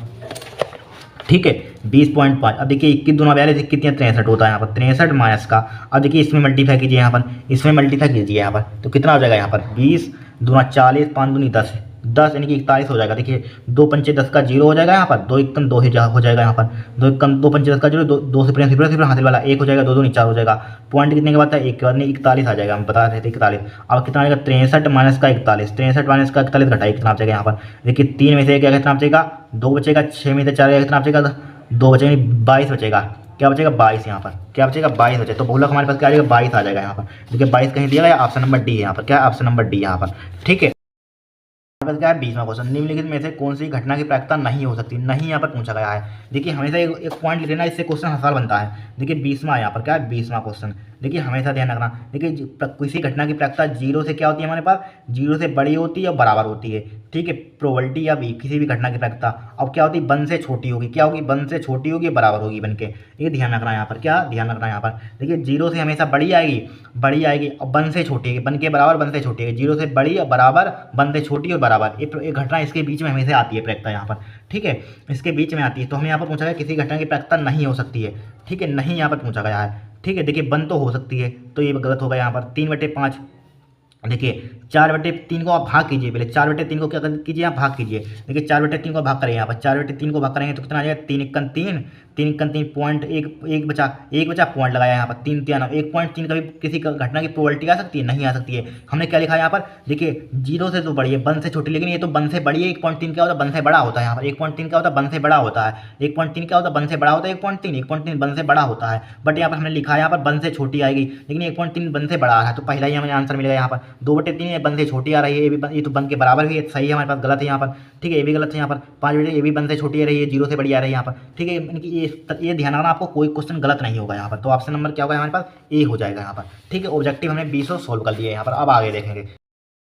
ठीक है, 20.5। अब देखिए 21 दूना 42, कितने 63 होता है यहाँ पर, 63 माइनस का। अब देखिए इसमें मल्टीप्लाई कीजिए यहाँ पर, इसमें मल्टीप्लाई कीजिए यहाँ पर, तो कितना हो जाएगा यहाँ पर? 20 दूना 40, 5 दूनी 10 यानी कि 41 हो जाएगा। देखिए 2 पंचे 10 का 0 हो जाएगा यहाँ पर, 2 एकम 2 हो जाएगा यहाँ पर, 2 पंचे 10 का 0, 2 से सिफर हासिल वाला 1 हो जाएगा, 2 दूनी 4 हो जाएगा। पॉइंट कितने के बाद है? 1 के बाद नहीं 41 आ जाएगा, हम बता रहे थे 41। अब कितना आएगा? 63 माइनस का 41, 63 माइनस का 41 घटाइए, कितना बचेगा यहाँ पर? देखिए 3 में से क्या कितना बचेगा? 2 बचेगा, 6 में से 4 कितना बचेगा? 2 बचेगा, 22 बचेगा। क्या बचेगा? 22 यहाँ पर, क्या बचेगा? 22 बचेगा। तो बहुलक हमारे पास क्या आ जाएगा? 22 आ जाएगा यहाँ पर। देखिए 22 कहीं दिया गया, ऑप्शन नंबर डी है यहाँ पर, क्या? ऑप्शन नंबर डी यहाँ पर, ठीक है। क्या है 20वां क्वेश्चन, निम्नलिखित में से कौन सी घटना की प्रायिकता नहीं हो सकती? नहीं यहाँ पर पूछा गया है। देखिए हमेशा एक पॉइंट लिख लेना, इससे क्वेश्चन आसान बनता है। देखिए 20वां यहाँ पर क्या है? 20वां क्वेश्चन, देखिए हमेशा ध्यान रखना। देखिए किसी घटना की प्रायिकता 0 से क्या होती है हमारे पास? 0 से बड़ी होती है और बराबर होती है, ठीक है। प्रोबेबिलिटी या भी किसी भी घटना की प्रायिकता अब क्या होती है? 1 से छोटी होगी, क्या होगी? 1 से छोटी होगी, बराबर होगी बन के, ये ध्यान रखना यहाँ पर, क्या ध्यान रखना यहाँ पर? देखिए 0 से हमेशा बड़ी आएगी और 1 से छोटी है, 1 के बराबर 1 से छोटी है, 0 से बड़ी और बराबर, 1 से छोटी और बराबर, ये घटना इसके बीच में हमेशा आती है प्रायिकता यहाँ पर, ठीक है, इसके बीच में आती है। तो हमें यहाँ पर पूछा गया किसी घटना की प्रायिकता नहीं हो सकती है, ठीक है, नहीं यहाँ पर पूछा गया है, ठीक है। देखिए 1 तो हो सकती है, तो ये गलत होगा यहाँ पर। 3/5, देखिए 4/3 को आप भाग कीजिए, पहले 4/3 को क्या कीजिए? आप भाग कीजिए। देखिए 4/3 को भाग करेंगे यहाँ पर, 4/3 को भाग करेंगे तो कितना आ जाएगा? 3 × 3, 3 × 3 पॉइंट, एक बचा पॉइंट लगाया यहाँ पर, 3 3 1.3 कभी किसी घटना की प्रोबेबिलिटी आ सकती है? नहीं आ सकती है। हमने क्या लिखा है यहाँ पर? देखिए 0 से तो बड़ी है, 1 से छोटी, लेकिन ये तो 1 से बड़ी है। 1.3 क्या होता है? 1 से बड़ा होता है यहाँ पर। 1.3 क्या होता है? 1 से बड़ा होता है। 1.3 क्या होता है? 1 से बड़ा होता है। 1.3 1 से बड़ा होता है, बट यहाँ पर हमने लिखा है यहाँ पर 1 से छोटी आएगी, लेकिन 1.3 1 से बड़ा आ रहा है, तो पहला ही हमें आंसर मिलेगा यहाँ पर। 2/3 1 से छोटी आ रही है, ये तो 1 के बराबर भी है, सही है हमारे पास, गलत है यहाँ पर, ठीक है, ये भी गलत है यहाँ पर। 5/3 ये भी 1 से छोटी आ रही है, 0 से बड़ी आ रही है यहाँ पर, ठीक है, यानी कि ये ध्यान रखना, आपको कोई क्वेश्चन गलत नहीं होगा यहाँ पर। तो ऑप्शन नंबर क्या होगा हमारे पास? ए हो जाएगा यहाँ पर, ठीक है। ऑब्जेक्टिव हमने 20 सोल्व कर लिया है यहाँ पर। अब आगे देखेंगे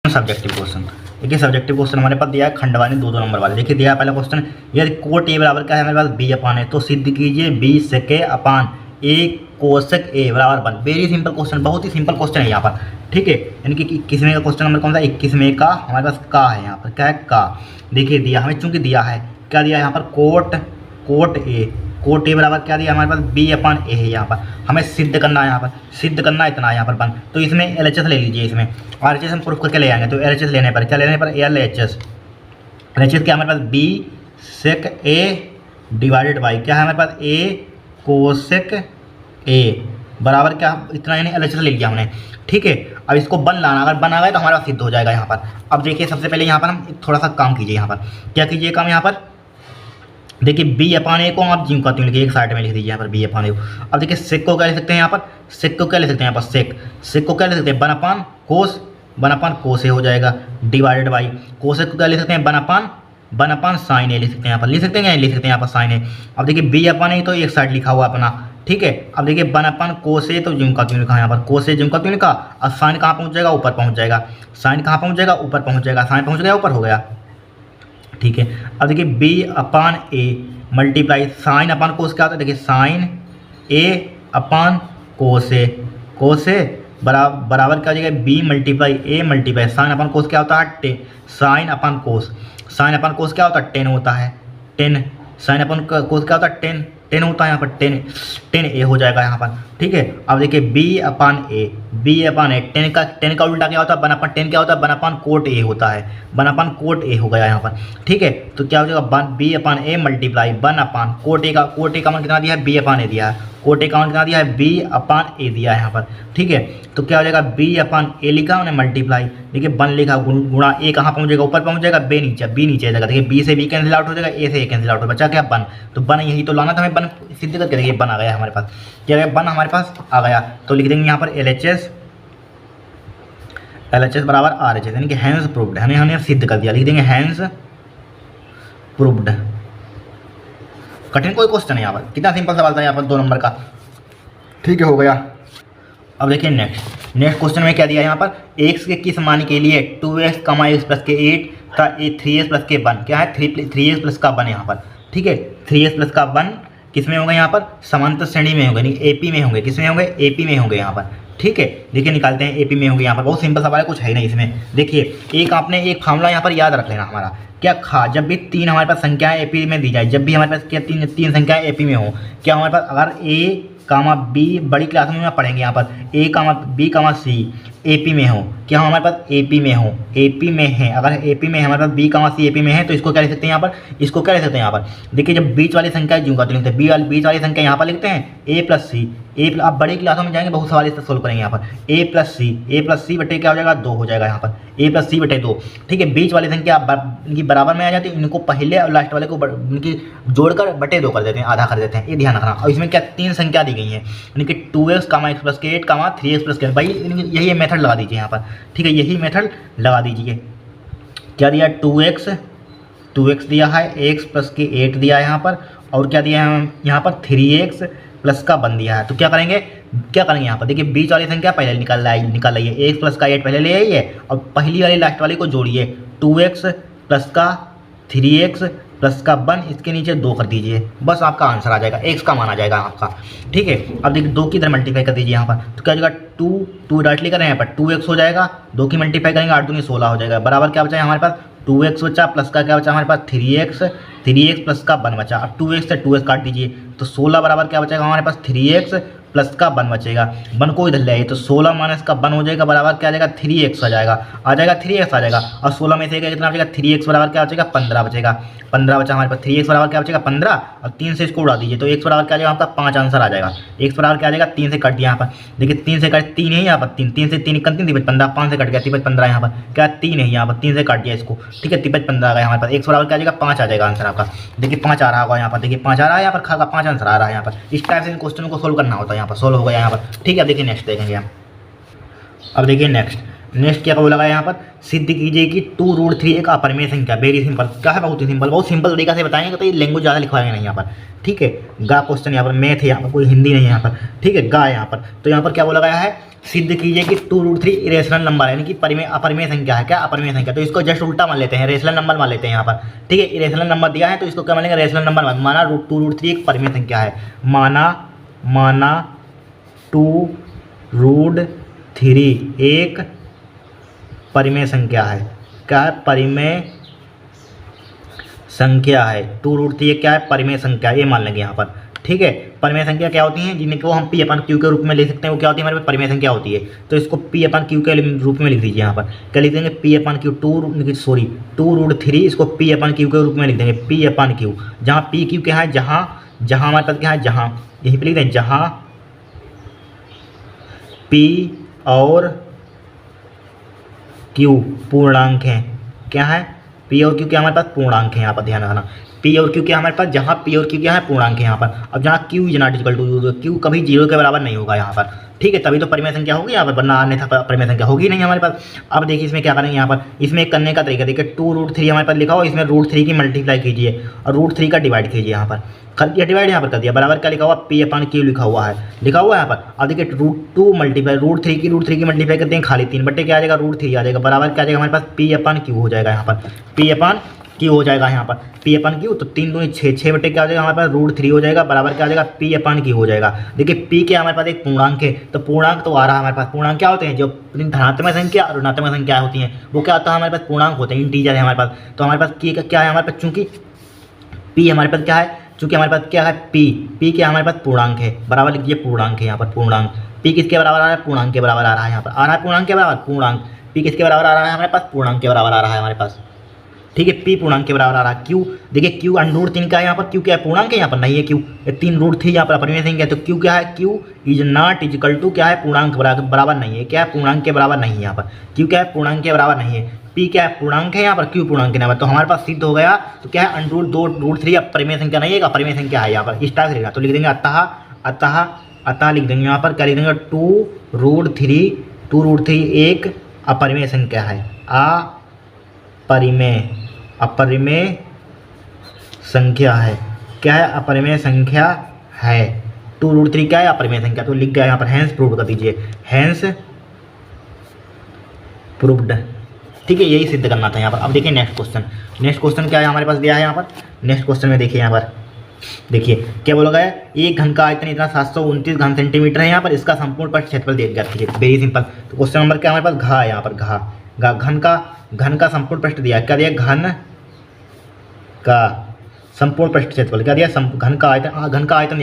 सब्जेक्टिव क्वेश्चन। देखिए सब्जेक्टिव क्वेश्चन हमारे पास दिया है खंडवानी 2 नंबर वाले। देखिए दिया है पहला क्वेश्चन, यदि कोट ए बराबर क्या है हमारे पास? बी अपान है, तो सिद्ध कीजिए बी सेके अपान ए कोशक ए बराबर 1। वेरी सिंपल क्वेश्चन, बहुत ही सिंपल क्वेश्चन है यहाँ पर, ठीक है। यानी कि 21वें का क्वेश्चन नंबर कौन सा? 21वें का हमारे पास का है यहाँ पर, क्या है? का। देखिए दिया हमें, चूंकि दिया है, क्या दिया है यहाँ पर? कोट ए बराबर क्या दिया हमारे पास? बी अपान ए है यहाँ पर। हमें सिद्ध करना है यहाँ पर, सिद्ध करना इतना है यहाँ पर 1। तो इसमें LHS ले लीजिए, इसमें RHS हम प्रूफ करके ले आएंगे। तो LHS लेने पर क्या लेने पर? LHS क्या हमारे पास? B sec A divided by क्या है हमारे पास ए कोसेक ए बराबर क्या इतना यानी एलएचएस ले लिया हमने। ठीक है, अब इसको बन लाना, अगर बन आ गया तो हमारा सिद्ध हो जाएगा यहाँ पर। अब देखिए सबसे पहले यहाँ पर हम थोड़ा सा काम कीजिए, यहाँ पर क्या कीजिए काम, यहाँ पर देखिए बी अपान ए को आप जिम का लिखिए, एक साइड में लिख दीजिए यहाँ पर बी अपान ए। अब देखिए सेक को क्या लिख सकते हैं यहाँ पर, सेक को क्या लिख सकते हैं यहाँ पर, सेक को क्या लिख सकते हैं, वन अपान कोस ए हो जाएगा डिवाइडेड बाई कोसेक को क्या लिख सकते हैं, वन अपान साइन ए लिख सकते हैं यहाँ पर, लिख सकते हैं लिख सकते हैं यहाँ पर साइन ए। अब देखिए बी अपान ए तो एक साइड लिखा हुआ अपना। ठीक है, अब देखिए वन अपान कोस ए तो जिम का क्यों लिखा है यहाँ पर, कोस ए जिम का क्यों लिखा। अब साइन कहाँ पहुँच जाएगा, ऊपर पहुँच जाएगा, साइन कहाँ पहुँच जाएगा, ऊपर पहुँच जाएगा, साइन पहुँच गया ऊपर हो गया। ठीक है, अब देखिए B upon A multiply sign अपान कोस क्या होता है, देखिए साइन ए अपान कोस ए बराबर क्या हो जाएगा, B multiply A multiply sign अपान कोस क्या होता है, टेन। साइन अपान कोस क्या होता है, 10 होता है, 10 साइन अपान कोस क्या होता है, 10 होता है यहाँ पर, 10 ए हो जाएगा यहाँ पर। ठीक है, अब देखिए बी अपान ए 10 का उल्टा क्या होता है, 1/10 क्या होता है, 1/कोट ए होता है, 1/कोट ए हो गया यहाँ पर। ठीक है, तो क्या हो जाएगा, बी अपान ए मल्टीप्लाई 1/कोट ए का मान कितना दिया है, बी अपान ए दिया है, कोट ए का मान कितना दिया है, बी अपान ए दिया है यहाँ पर। ठीक है, तो क्या हो जाएगा, बी अपान ए लिखा हमने मल्टीप्लाई, देखिए वन लिखा गुणा ए कहाँ पहुँच जाएगा, ऊपर पहुँच जाएगा, बी नीचे जाएगा। देखिए बी से बी कैंसिल आउट हो जाएगा, ए से ए कैंसिल आउट हो, बचा क्या बन, तो बन यही तो लाना था हमें, बन सिद्ध करके देखिए बन आ गया हमारे पास, क्या गया बन हमारे पास आ गया। तो लिख देंगे यहाँ पर LHS बराबर RHS यानी कि हैंस प्रूव्ड, हमने सिद्ध कर दिया, लिख देंगे हैंस प्रूव्ड। कठिन कोई क्वेश्चन है यहाँ पर, कितना सिंपल सवाल था यहाँ पर 2 नंबर का। ठीक है, हो गया। अब देखिए नेक्स्ट क्वेश्चन में क्या दिया है यहाँ पर, x के किस मान के लिए 2x, x प्लस के 8 था 3x प्लस के 1 क्या है, 3x प्लस का 1 यहाँ पर। ठीक है, 3x प्लस का 1 किस में होंगे यहाँ पर, समांतर श्रेणी में होंगे, नहीं AP में होंगे, किस में होंगे, AP में होंगे यहाँ पर। ठीक है, देखिए निकालते हैं, AP में होंगे यहाँ पर, बहुत सिंपल सवाल है, कुछ है नहीं इसमें। देखिए एक आपने एक फार्मूला यहाँ पर याद रख लेना हमारा, क्या जब भी 3 हमारे पास संख्याएं AP में दी जाए, जब भी हमारे पास क्या तीन संख्याएं AP में हो, क्या हमारे पास अगर A, B बड़ी क्लास में पढ़ेंगे यहाँ पर, A, B, C AP में हो, क्या हमारे पास AP में हो, AP में है, अगर AP में हमारे पास B, C AP में है तो इसको क्या लिख सकते हैं यहाँ पर, इसको क्या लिख सकते हैं यहाँ पर, देखिए जब बीच वाली संख्या जूंगा तो लिखते हैं, बीच वाली संख्या यहाँ पर लिखते हैं A प्लस C, आप बड़ी क्लासों में जाएंगे बहुत सवाल इससे सोल्व करेंगे यहाँ पर, A प्लस सी बटे क्या हो जाएगा, 2 हो जाएगा यहाँ पर, A प्लस C बटे 2। ठीक है, बीच वाली संख्या इनकी बराबर में आ जाती है, इनको पहले और लास्ट वाले को इनकी जोड़कर बटे 2 कर देते हैं, आधा कर देते हैं, ये ध्यान रखना। और इसमें क्या 3 संख्या दी गई है, यानी कि 2x, x प्लस के 8, 3x प्लस के, भाई यही मेथड लगा दीजिए यहाँ पर। ठीक है, यही मेथड लगा दीजिए। क्या दिया, 2x दिया है, x प्लस के 8 दिया है यहाँ पर, और क्या दिया है यहाँ पर 3x प्लस का 1 दिया है। तो क्या करेंगे यहाँ पर, देखिए बीच वाली संख्या पहले निकाल लाइए, x प्लस का 8 पहले ले आइए और पहली वाली लास्ट वाली को जोड़िए, 2x प्लस का 3x प्लस का 1, इसके नीचे 2 कर दीजिए, बस आपका आंसर आ जाएगा, x का मान आ जाएगा आपका। ठीक है, अब देखिए 2 की इधर मल्टीप्लाई कर दीजिए यहाँ पर, तो क्या हो जाएगा, 2 डायरेक्टली करें यहाँ पर 2x हो जाएगा, 2 की मल्टीप्लाई करेंगे 8 दूनी 16 हो जाएगा, बराबर क्या बचा हमारे पास 2x बचा, प्लस का क्या बचा हमारे पास 3x प्लस का 1 बचा, और 2x से 2x काट दीजिए तो 16 बराबर क्या बचेगा हमारे पास 3x प्लस का 1 बचेगा, 1 को इधर ले आइए तो 16 माइनस का 1 हो जाएगा, बराबर क्या आ जाएगा 3x आ जाएगा, 3x आ जाएगा। और 16 में से कितना बचेगा, 3x बराबर क्या बचेगा 15 बचेगा, 15 बचा हमारे पास, 3x बराबर क्या बचेगा 15, और 3 से इसको उड़ा दीजिए तो x बराबर क्या आ जाएगा आपका 5 आंसर आ जाएगा, x बराबर क्या आ जाएगा 3 से कट दिया यहाँ पर, देखिए 3 से कट 3 है यहाँ पर, 3 से 3 15, 5 से कट गया 15 यहाँ पर, क्या 3 है यहाँ पर, 3 से कट दिया इसको। ठीक है, 15 आ गया हमारे पास, x बराबर क्या आ जाएगा 5 आ जाएगा आंसर आपका, देखिए 5 आ रहा होगा यहाँ पर, देखिए 5 आ रहा है यहाँ पर, खागा 5 आंसर आ रहा है यहाँ पर। इस टाइप से इन क्वेश्चनों को सोल्व करना होता है, यहाँ पर सोल्व हो गया यहाँ पर। ठीक है, अब देखिए नेक्स्ट देखेंगे हम, अब देखिए नेक्स्ट क्या बोला गया यहाँ पर, सिद्ध कीजिए कि 2√3 एक अपरिमेय संख्या, वेरी सिंपल, क्या है बहुत ही सिंपल, बहुत सिंपल तरीका से बताएंगे तो ये लैंग्वेज ज़्यादा लिखवाएंगे नहीं यहाँ पर। ठीक है, गा क्वेश्चन यहाँ पर, मैथ है यहाँ पर, कोई हिंदी नहीं है यहाँ पर। ठीक है, गा यहाँ पर, तो यहाँ पर क्या बोला गया है, सिद्ध कीजिए कि 2√3 इरेशनल नंबर है, यानी कि अपरिमेय संख्या है, क्या अपरिमेय संख्या, तो इसको जस्ट उल्टा मान लेते हैं, रेशनल नंबर मान लेते हैं यहाँ पर। ठीक है, इरेशनल नंबर दिया है तो इसको क्या मानेंगे, रेशनल नंबर माना, 2√3 एक परिमेय संख्या है, माना 2√3 एक परिमेय संख्या है, क्या है परिमेय संख्या है, 2√3 क्या है परिमेय संख्या, ये मान लेंगे यहाँ पर। ठीक है। परिमेय संख्या क्या होती हैं जिनको हम पी अपन क्यू के रूप में ले सकते हैं, वो क्या होती है हमारे पास परिमेय संख्या होती है। तो इसको पी अपन क्यू के रूप में लिख दीजिए। यहाँ पर क्या लिख देंगे, P upon Q two root three, इसको पी अपन क्यू के रूप में लिख देंगे, पी अपन क्यू। जहाँ पी क्यू क्या है, जहाँ हमारे पास क्या है, जहाँ यहीं पर लिख दें, जहाँ पी और क्यू पूर्णांक हैं। क्या है, पी और क्यू क्या हमारे पास पूर्णांक है। यहाँ पर ध्यान रखना, पी और क्यू क्या हमारे पास, जहाँ पी और क्यू क्या है पूर्णांक है यहाँ पर। अब जहाँ Q is not equal to, Q कभी जीरो के बराबर नहीं होगा यहाँ पर, ठीक है, तभी तो परिमेय संख्या होगी यहाँ पर, वरना अन्यथा परिमेय संख्या होगी नहीं हमारे पास। अब देखिए इसमें क्या करेंगे, यहाँ पर इसमें करने का तरीका देखिए, टू रूट थ्री हमारे पास लिखा हो, इसमें रूट थ्री की मल्टीप्लाई कीजिए और रूट थ्री का डिवाइड कीजिए। यहाँ पर कर दिया डिवाइड, यहाँ पर कर दिया, बराबर क्या लिखा हुआ, पी अपन क्यू लिखा हुआ है यहाँ पर। अब देखिए root two multiply root three की मल्टीप्लाई करते हैं, खाली 3 बट्टे क्या आ जाएगा, रूट थ्री आ जाएगा, बराबर क्या आ जाएगा हमारे पास, पी अपन क्यू हो जाएगा यहाँ पर, पी अपन क्यू हो जाएगा यहाँ पर, पी अपन क्यू। तो 3 दूनी 6 बटे क्या हो जाएगा हमारे पास, रूट थ्री हो जाएगा, बराबर क्या आ जाएगा, पी अपन क्यू हो जाएगा। देखिए पी क्या हमारे पास एक पूर्णांक है, तो पूर्णांक तो आ रहा है हमारे पास। पूर्णांक क्या होते हैं, जो धनात्मक संख्या और ऋणात्मक संख्या होती हैं वो क्या होता है हमारे पास, पूर्णांक होते हैं, इंटीजर है हमारे पास। तो हमारे पास की क्या है हमारे पास, चूंकि पी हमारे पास क्या है, चूंकि हमारे पास क्या है, पी क्या हमारे पास पूर्णांक है, बराबर लिखिए पूर्णांक है यहाँ पर, पूर्णांक पी किसके बराबर आ रहा है, पूर्णांक के बराबर आ रहा है यहाँ पर, आ रहा है पूर्णांक के बराबर, पूर्णांक पी किसके बराबर आ रहा है हमारे पास, पूर्णांक के बराबर आ रहा है हमारे पास, ठीक है। पी पूर्णांक के बराबर आ रहा है। क्यू देखिए, क्यू अंडरूट 3 का है यहाँ पर, क्यू क्या है पूर्णांक है, यहाँ पर नहीं है क्यू, 3 रूट 3 यहाँ पर अपरिमेय संख्या है। तो क्यू क्या है, Q is not equal to क्या है, पूर्णांक बराबर नहीं है, क्या है पूर्णांक के बराबर नहीं है यहाँ पर, क्यू क्या है पूर्णांक के बराबर नहीं है, पी क्या है पूर्णांक है यहाँ पर, क्यू पूर्णांक है यहाँ पर। तो हमारे पास सिद्ध हो गया, तो क्या है अंडरूट 2 रूट 3 अपरिमेय संख्या नहीं है, अपरिमेय संख्या है यहाँ पर, इस टाइप से लिखा। तो लिख देंगे अतः लिख देंगे यहाँ पर, क्या लिख देंगे, टू रूट थ्री एक अपरिमेय संख्या है, अपरिमेय संख्या है, क्या है, अपरिमेय संख्या है। 2 रूट 3 क्या है, अपरिमेय संख्या। तो लिख गया यहाँ पर, हैंस प्रूव्ड कर दीजिए, हैंस प्रूव्ड, ठीक है, यही सिद्ध करना था यहाँ पर। अब देखिए नेक्स्ट क्वेश्चन क्या है हमारे पास दिया है यहाँ पर। नेक्स्ट क्वेश्चन में देखिए यहाँ पर, देखिए क्या बोला गया है, एक घन का आयतन इतना 729 घन सेंटीमीटर है यहाँ पर, इसका संपूर्ण पृष्ठ क्षेत्रफल दे दिया। Very simple. तो क्वेश्चन नंबर क्या हमारे पास, घा है यहाँ पर, घन का संपूर्ण पृष्ठ दिया, क्या दिया, घन का संपूर्ण पृष्ठ क्षेत्रफल क्या दिया, घन का आयतन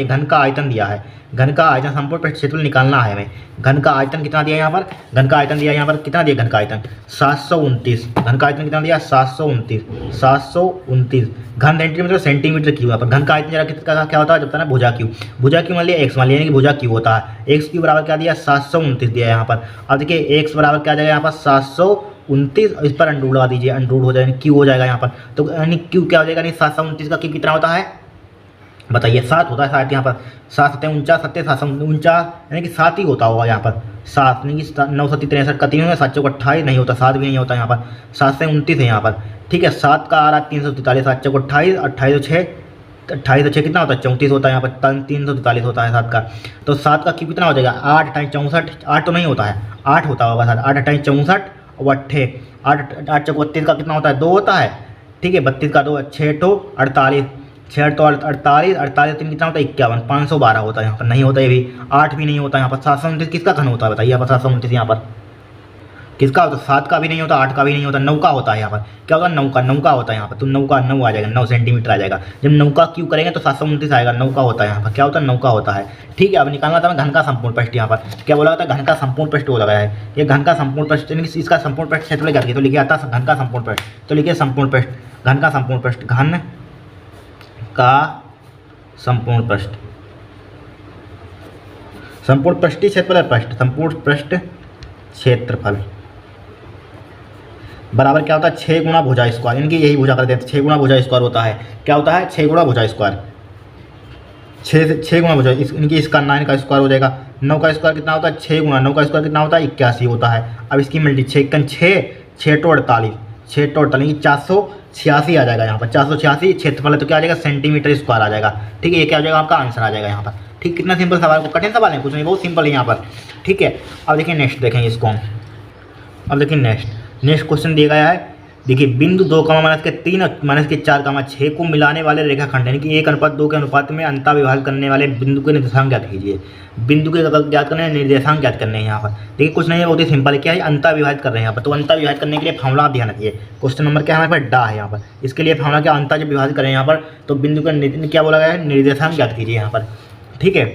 दिया है, घन का आयतन संपूर्ण पृष्ठ क्षेत्रफल निकालना है हमें। घन का आयतन कितना दिया यहाँ पर, घन का आयतन दिया यहाँ पर, कितना दिया घन का आयतन 729, घन का आयतन कितना दिया 729 घन सेंटीमीटर क्यूब। यहाँ पर घन का आयतन जरा कितना क्या होता है, जब तक ना भुजा क्यू मान लिया एक्स मान लिया, यानी कि भुजा क्यू होता है, एक्स क्यू बराबर क्या दिया 729 दिया यहाँ पर। अब देखिए एक्स बराबर क्या जाएगा यहाँ पर 729, इस पर अंडरूट लगा दीजिए, अंडरूट हो जाएगा, क्यू हो जाएगा यहाँ पर। तो यानी क्यू क्या हो जाएगा, यानी 729 का क्यू कितना होता है बताइए, 7 होता है, 7 यहाँ पर 7 7 49 7 749, यानी कि 7 ही होता होगा यहाँ पर, 7 यानी कि 9 7 63 का 3 होगा, 7 चौक 28 नहीं होता, 7 भी नहीं होता यहाँ पर, 7 से 29 है यहाँ पर, ठीक है। 7 का आ रहा है 343, 7 चौक 28, 28 6 कितना होता है 34 होता है यहाँ पर, 343 होता है 7 का। तो 7 का क्यू कितना हो जाएगा 8 × 64, 8 तो नहीं होता है, 8 होता होगा 7, 8 × 64 और 8 चौक 32 का कितना होता है 2 होता है, ठीक है, 32 का 2 6 तो 48, 6 तो 48, 48 3 कितना होता है 51, 512 होता है यहाँ पर, नहीं होता ये भी, 8 भी नहीं होता यहाँ पर। 729 किसका घन होता है बताइए, यहाँ पर 729 यहाँ पर किसका होता है, 7 का भी नहीं होता, 8 का भी नहीं होता, 9 का होता है यहाँ पर। क्या होता है 9 का होता है यहाँ पर, तो 9 का 9 आ जाएगा, 9 सेंटीमीटर आ जाएगा। जब 9 का क्यू करेंगे तो 729 आएगा, 9 का होता है यहाँ पर, क्या होता है 9 का होता है, ठीक है। अब निकालना था घन का संपूर्ण पृष्ठ, यहाँ पर क्या बोला था घन का संपूर्ण पृष्ठ हो लगा है, ये घन का संपूर्ण पृष्ठ, इसका संपूर्ण पृष्ठ क्षेत्रफल करके तो लिखिए आता घन का संपूर्ण पृष्ठ, तो लिखिए संपूर्ण पृष्ठ, घन का संपूर्ण पृष्ठ, घन का संपूर्ण पृष्ठ, संपूर्ण पृष्ठीय क्षेत्रफल पृष्ठ, संपूर्ण पृष्ठ क्षेत्रफल बराबर क्या होता है 6 गुणा भुजा स्क्वायर, यानी कि यही भुजा कर देते हैं, 6 गुणा भुजा स्क्वायर होता है। क्या होता है 6 गुणा भुजा स्क्वायर, 6 गुणा भुजा, इनकी इसका 9 का स्क्वायर हो जाएगा, 9 का स्क्वायर कितना होता है 6 गुणा 9 का स्क्वायर कितना होता है 81 होता है। अब इसकी मिलती 6 तो 48, 486 आ जाएगा यहाँ पर, 486 क्षेत्रफल है, तो क्या आ जाएगा सेंटीमीटर स्क्वायर आ जाएगा, ठीक है। ये क्या हो जाएगा आपका आंसर आ जाएगा यहाँ पर, ठीक। कितना सिंपल सवाल, को कठिन सवाल है कुछ नहीं, बहुत सिंपल है यहाँ पर, ठीक है। अब देखिए नेक्स्ट देखेंगे इसको हम, अब देखिए नेक्स्ट क्वेश्चन दिया गया है, देखिए बिंदु 2 माइनस के 3 और माइनस के 4 6 को मिलाने वाले रेखाखंड यानी कि 1:2 के अनुपात में अंतः विभाजन करने वाले बिंदु के निर्देशांक ज्ञात कीजिए। बिंदु के ज्ञात करने हैं, निर्देशांक ज्ञात करने हैं यहाँ पर। देखिए कुछ नहीं है, बहुत ही सिंपल है। क्या है, अंतः विभाजित कर रहे हैं यहाँ पर। तो अंतः विभाजित करने के लिए फार्मूला आप ध्यान रखिए। क्वेश्चन नंबर क्या है हमारे पास, डा है यहाँ पर। इसके लिए फार्मूला क्या, अंतः जब विभाजित करें यहाँ पर तो बिंदु का क्या बोला गया है, निर्देशांक ज्ञात कीजिए यहाँ पर। ठीक है,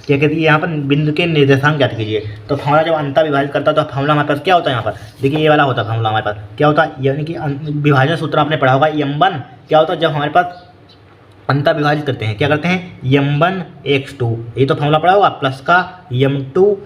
क्या कहती है यहाँ पर, बिंदु के निर्देशांक ज्ञात कीजिए। तो फार्मूला जब अंतः विभाजित करता है तो फार्मूला हमारे पास क्या होता है यहाँ पर, देखिए ये वाला होता है फार्मूला हमारे पास। क्या होता है, यानी कि विभाजन सूत्र आपने पढ़ा होगा, m1 क्या होता है जब हमारे पास अंतः विभाजित करते हैं, क्या करते हैं, m1 x2, ये तो फार्मूला पढ़ा होगा, प्लस का m2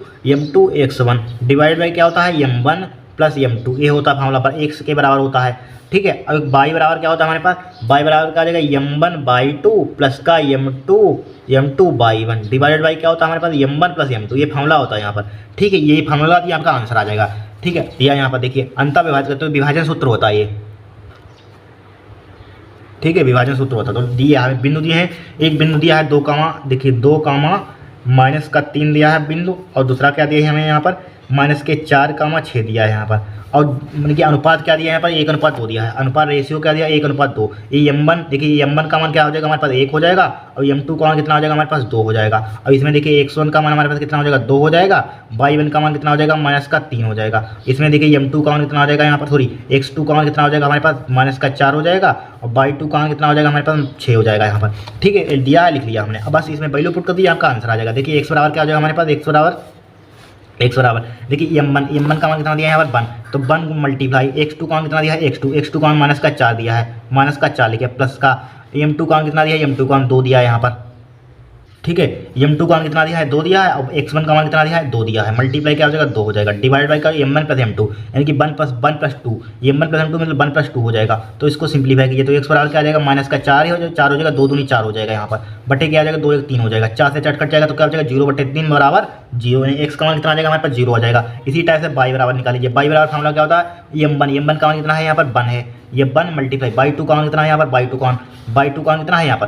x1 डिवाइड बाई क्या होता है, m1 प्लस m2, ये होता है फार्मूला पर x के बराबर होता है। ठीक है, अब y बराबर क्या होता है हमारे पास, y बराबर क्या आ जाएगा, m1/2 प्लस का m2/1 डिवाइडेड बाई क्या होता है हमारे पास, m1 प्लस m2, ये फार्मूला होता है यहाँ पर। ठीक है, यही फार्मूला दिया, आपका आंसर आ जाएगा। ठीक है, दिया यहाँ पर देखिए, अंतः विभाजित करते हुए विभाजन सूत्र होता है ये। ठीक है, विभाजन सूत्र होता है। तो दिया है बिंदु दिए हैं, एक बिंदु दिया है 2, देखिए 2 माइनस का 3 दिया है बिंदु, और दूसरा क्या दिया है हमें यहाँ पर, माइनस के 4, 6 दिया है यहाँ पर। और मतलब कि अनुपात क्या दिया है यहाँ पर, 1:2 दिया है। अनुपात रेशियो क्या दिया है, 1:2। ये m1, देखिए m1 का मान क्या हो जाएगा हमारे पास, 1 हो जाएगा, और m2 का मान कितना हो जाएगा हमारे पास, 2 हो जाएगा। और इसमें देखिए x1 का मान हमारे पास कितना हो जाएगा, 2 हो जाएगा, y1 का मान कितना हो जाएगा, माइनस का 3 हो जाएगा। इसमें देखिए m2 का मान कितना हो जाएगा यहाँ पर, सॉरी x2 का मान कितना हो जाएगा हमारे पास, माइनस का 4 हो जाएगा, और y2 का मान कितना हो जाएगा हमारे पास, 6 हो जाएगा यहाँ पर। ठीक है, दिया है, लिख लिया हमने। अब बस इसमें वैल्यू पुट कर दिया, आपका आंसर आ जाएगा। देखिए x बराबर क्या हो जाएगा हमारे पास, x बराबर देखिए m1 का मान कितना दिया है यहाँ पर 1, तो 1 मल्टीप्लाई x2 का मान कितना दिया है, x2 का मान माइनस का 4 दिया है, माइनस का 4 लिखिए, प्लस का m2 का मान कितना दिया है, m2 का मान 2 दिया है यहाँ पर। ठीक है, m2 का मान कितना दिया है, 2 दिया है, अब x1 का मान कितना दिया है, 2 दिया है, मल्टीप्लाई क्या हो जाएगा, 2 हो जाएगा, डिवाइड बाई का m1 प्लस m2, यानी कि 1 प्लस 2, m1 प्लस m2 मतलब 1 प्लस 2 हो जाएगा। तो इसको सिंप्लीफाई कीजिए, तो x बराबर क्या आ जाएगा, माइनस का 4 हो जाएगा, 2 दूनी 4 हो जाएगा यहाँ पर, बटे क्या आ जाएगा, 2 1 3 हो जाएगा, 4 से 4 कट जाएगा, तो क्या हो जाएगा, 0/3 बराबर 0, यानी x का मान कितना आ जाएगा हमारे पास, 0 आ जाएगा। इसी टाइप से y बराबर निकाल लीजिए। y बराबर फार्मूला क्या होता है, m1 का मान कितना है यहाँ पर, 1 है, ये 1 मल्टीप्लाई y2 का मान कितना है यहाँ पर, y2 का मान कितना है यहाँ पर,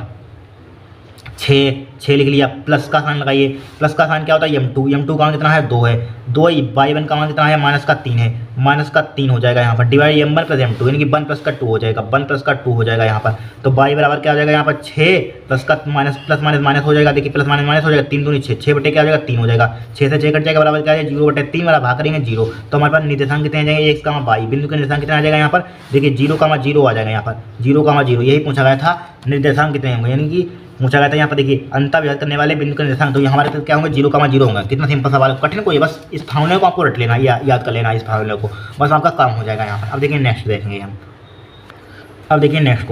6 लिख लिया, प्लस का साइन लगाइए। प्लस का साइन क्या होता है, m2 का मान कितना है, 2 है, 2 y1 का मान कितना है, माइनस का 3 है, माइनस का 3 हो जाएगा यहाँ पर, डिवाइड m1 प्लस m2, यानी कि 1 प्लस का 2 हो जाएगा, 1 प्लस का 2 हो जाएगा यहाँ पर। तो y बराबर क्या हो जाएगा यहाँ पर, 6 प्लस का माइनस प्लस माइनस हो जाएगा, देखिए प्लस माइनस हो जाएगा, 3 दूनी 6 बटे क्या हो जाएगा, 3 हो जाएगा, 6 से 6 कट जाएगा, बराबर क्या है, 0/3 वाला भाग करेंगे 0। तो हमारे पास निर्देशांक कितने आ जाएंगे, x, y, बिंदु के निर्देशांक कितना आ जाएगा यहाँ पर, देखिए 0, 0 आ जाएगा यहाँ पर, 0, 0 यही पूछा गया था, निर्देशांक कितने होंगे, यानी कि पूछा गया था यहाँ पर। देखिए अंतः विभाजित करने वाले बिंदु के निर्देशांक, तो हमारे पास क्या होंगे, 0, 0 होंगे। कितना सिंपल सवाल है, कठिन कोई, बस इस फार्मूले को आपको रट लेना, याद कर लेना, इस फार्मूले को, बस आपका काम हो जाएगा यहाँ पर। अब देखिए नेक्स्ट देखेंगे हम। अब देखिए नेक्स्ट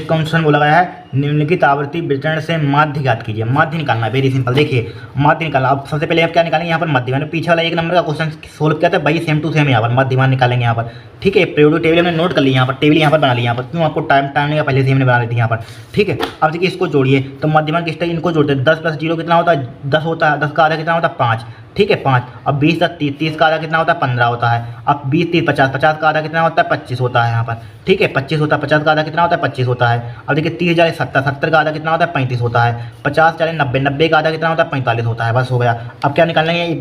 क्वेश्चन बोला गया है, निम्नलिखित आवर्ती वितरण से माध्य ज्ञात कीजिए। माध्य निकालना है, वेरी सिंपल। देखिए माध्य निकालना, अब सबसे पहले आप क्या निकालेंगे यहाँ पर, मध्य। मैंने पीछे वाला 1 नंबर का क्वेश्चन सोल्व किया था, भाई सेम टू सेम यहाँ पर मध्यमान निकालेंगे यहाँ पर। ठीक है, पीरियोडिक टेबल हमने नोट कर ली यहाँ पर, टेबल यहाँ पर बना ली यहाँ पर, क्यों आपको टाइम लगा, पहले से हमने बना ली थी यहाँ पर। ठीक है, अब देखिए इसको जोड़िए, तो मध्यमान किस टाइम इनको जोड़ते हैं, 10 + 0 कितना होता है, 10 होता है, 10 का आधा कितना होता है, 5। ठीक है 5। अब 20 + 30 का आधा कितना होता है, 15 होता है। अब 20 30 50 50 का आधा कितना होता है, 25 होता है यहाँ पर। ठीक है 25 होता है, 50 का आधा कितना होता है, 25 होता है। अब देखिए 30 × 70 70 का आधा कितना होता है, 35 होता है। 50 × 90 90 का आधा कितना होता है, 45 होता है। बस हो गया। अब क्या निकालना है,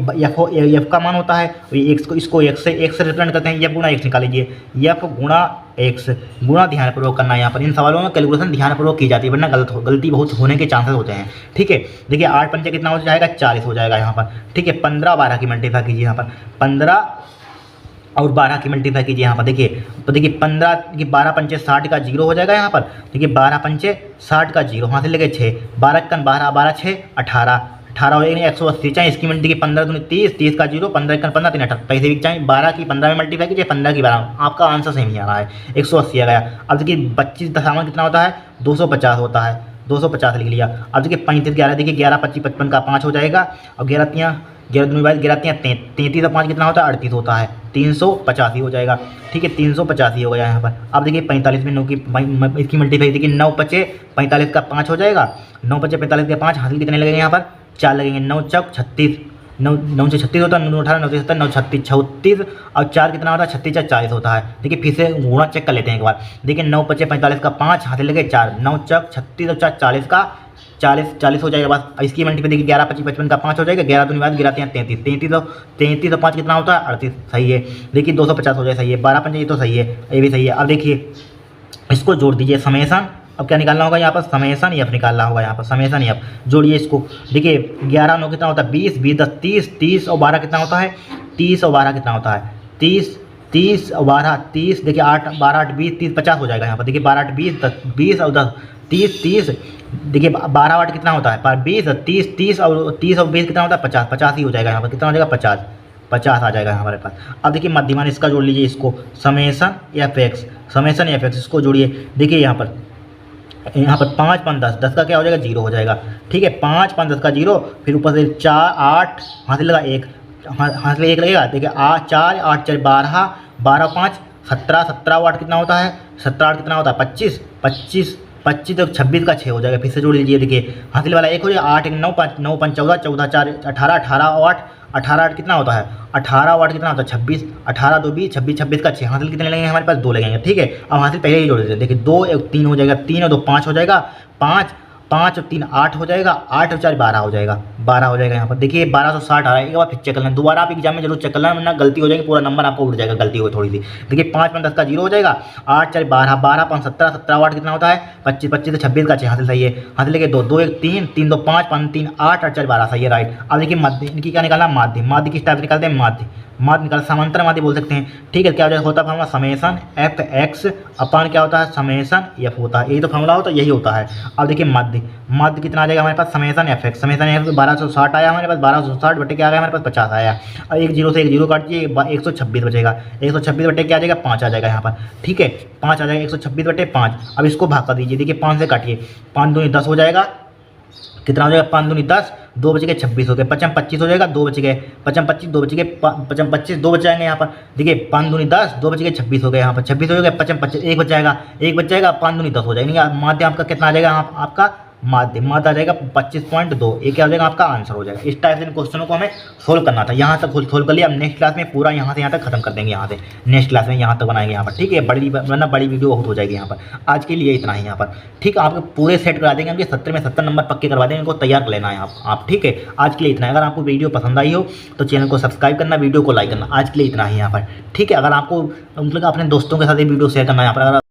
एफ का मान होता है, इसको x से रिप्रेजेंट करते हैं, एफ गुणा x निकाल लीजिए, एफ गुणा x गुणा ध्यानपूर्वक करना है यहाँ पर। इन सवालों में कैलकुलेशन ध्यानपूर्वक की जाती है, वरना गलती बहुत होने के चांसेस होते हैं। ठीक है देखिए 8 पंचे कितना हो जाएगा, 40 हो जाएगा यहाँ पर। ठीक है 15 12 की मल्टीप्लाई कीजिए यहाँ पर, 15 और 12 की मल्टीप्लाई कीजिए यहाँ पर। देखिए तो देखिए 15 की 12 पंचे 60 का 0 हो जाएगा यहाँ पर। देखिए 12 पंचे 60 का 0, वहाँ से लेके 6, 12 कन 12 12 6 18 18 हो जाएगी 180 चाहिए। इसकी मल्टी देखिए 15 दूनी 30, 30 का 0, 15 कन 15 3 18 पैसे भी चाहिए। 12 की 15 में मल्टीप्लाई कीजिए, 15 की 12, आपका आंसर सेम ही आ रहा है, 180 आ गया। अब देखिए 25 दशांश कितना होता है, 250 होता है, 250 लिख लिया। अब देखिए 35 11 देखिए 11 25 55 का 5 हो जाएगा। अब 11 3 33 और 5 कितना होता है, 38 होता है, 385 हो जाएगा। ठीक है 385 हो गया यहाँ पर। अब देखिए 45 में 9 की इसकी मल्टीप्लाई देखिए 9 पचे 45 का 5 हो जाएगा, 9 पचे 45 के 5 हासिल कितने लगेंगे यहाँ पर, 4 लगेंगे। 9 चौक 36, 9 से 36 होता है, 9 18 9 से 70 9 36 36 और 4 कितना होता है, 36 4 40 होता है। देखिए फिर से गुणा चेक कर लेते हैं एक बार। देखिए 9 पचे 45 का 5 हासिल लगे 4, 9 चौक 36 और 4 40 का 40 हो जाएगा बस। इसकी मल्टी पे देखिए 11 25 55 का 5 हो जाएगा, 11 दूनी बात 11 33 33 और 5 कितना होता है 38, सही है। देखिए 250 हो जाए, सही है। 12 पंजे ये तो सही है, ये भी सही है। अब देखिए इसको जोड़ दीजिए समेसन। अब क्या निकालना होगा यहाँ पर, समेसन एफ निकालना होगा यहाँ पर, समेसन एफ। जोड़िए इसको, देखिए 11 9 कितना होता है 20 20 10 30 30 और 12 कितना होता है 30 और 12 कितना होता है 30 30 और 12 30, देखिए 8 12 8 20 30 50 हो जाएगा यहाँ पर। देखिए 12 8 20 10 20 और 10 30 30, देखिए 12 8 कितना होता है 20 30 30 और 20 कितना होता है 50 50 ही हो जाएगा यहाँ पर। कितना हो जाएगा 50 50 आ जाएगा हमारे पास। अब देखिए मध्यमान इसका जोड़ लीजिए इसको, summation f x, summation f x इसको जोड़िए। देखिए यहाँ पर 5 5 10 10 का क्या हो जाएगा 0 हो जाएगा, ठीक है। 5 5 10 का 0, फिर ऊपर से 4 8 हाथ लगा 1, हाथ में 1 लगेगा। देखिए 4 8 4 12 12 5 17 17 8 कितना होता है 17 8 कितना होता है 25 25 25 तो 26 का 6 हो जाएगा। फिर से जोड़ लीजिए, देखिए हाथी वाला 1 हो जाएगा, 8 1 9 5 9 5 14 14 4 18 18 और 8 8 कितना होता है 18 और 8 कितना होता है 26, 18 2 20 26 26 का 6, हासिल कितने लगेंगे हमारे पास 2 लगेंगे, ठीक है। अब हासिल पहले ही जोड़ देते हैं, देखिए 2 1 3 हो जाएगा, 3 और 2 5 हो जाएगा, 5 5 और 3 8 हो जाएगा, 8 और 4 12 हो जाएगा, 12 हो जाएगा यहाँ पर। देखिए 1260 आ रहा है। एक बार फिर चेक कर लेना, दोबारा आप एग्जाम में जरूर चेक कर लेना, वरना गलती हो जाएगी, पूरा नंबर आपको उड़ जाएगा गलती हो थोड़ी सी। देखिए 5 5 10 का 0 हो जाएगा, 8 4 12 12 5 17 17 8 कितना होता है 25 25 तो 26 का 6, हासिल सही है। हासिल लेके 2 2 1 3 3 2 5 5 3 8 8 4 12 सही है, राइट। अब देखिए मध्य, इनकी क्या निकालना माध्य, माध्य किस टाइप से निकालते हैं माध्य, माध्य निकाल समांतर माध्य बोल सकते हैं, ठीक है। क्या होता है formula summation f x upon क्या होता है समेसन एफ होता है, यही तो फॉर्मूला होता है, यही होता है। अब देखिए मध्य, मध्य कितना आ जाएगा हमारे पास summation f x, summation f 1260 आया हमारे पास, 1260 बटे क्या आ गया हमारे पास 50 आया। और एक 0 से एक 0 काट दिए 126 बचेगा, 126 बटे क्या आ जाएगा 5 आ जाएगा यहाँ पर, ठीक है 5 आ जाएगा 126 बटे 5। अब इसको भाग कर दीजिए, देखिए 5 से काटिए, 5 दूनी 10 हो जाएगा, कितना हो जाएगा 5 दूनी 10, 2 बच गए 26 हो गए, 5 25 हो जाएगा, 2 बच गए 5 25 2 बच गए 5 25 2 बच जाएंगे यहाँ पर। देखिए 5 दूनी 10, 2 बच गए 26 हो गए यहाँ पर, 26 हो गए 5 25 1 बच जाएगा, 1 बच जाएगा, 5 दूनी 10 हो जाएगा। माध्य आपका कितना आ जाएगा आपका माध्य आ जाएगा 25.2, ये क्या हो जाएगा आपका आंसर हो जाएगा। इस टाइप से इन क्वेश्चनों को हमें सोल्व करना था, यहाँ तक सोल्व कर लिया। अब नेक्स्ट क्लास में पूरा यहाँ से यहाँ तक खत्म कर देंगे, यहाँ से नेक्स्ट क्लास में यहाँ तक बनाएंगे यहाँ पर, ठीक है। वरना बड़ी वीडियो बहुत हो जाएगी यहाँ पर। आज के लिए इतना ही यहाँ पर, ठीक है। आपको पूरे सेट करा देंगे, हमके 70 में 70 नंबर पक्के करवा देंगे, इनको तैयार कर लेना है आप, ठीक है। आज के लिए इतना है। अगर आपको वीडियो पसंद आई हो तो चैनल को सब्सक्राइब करना, वीडियो को लाइक करना। आज के लिए इतना ही यहाँ पर, ठीक है। अगर आपको मतलब अपने दोस्तों के साथ ये वीडियो शेयर करना है यहाँ पर, अगर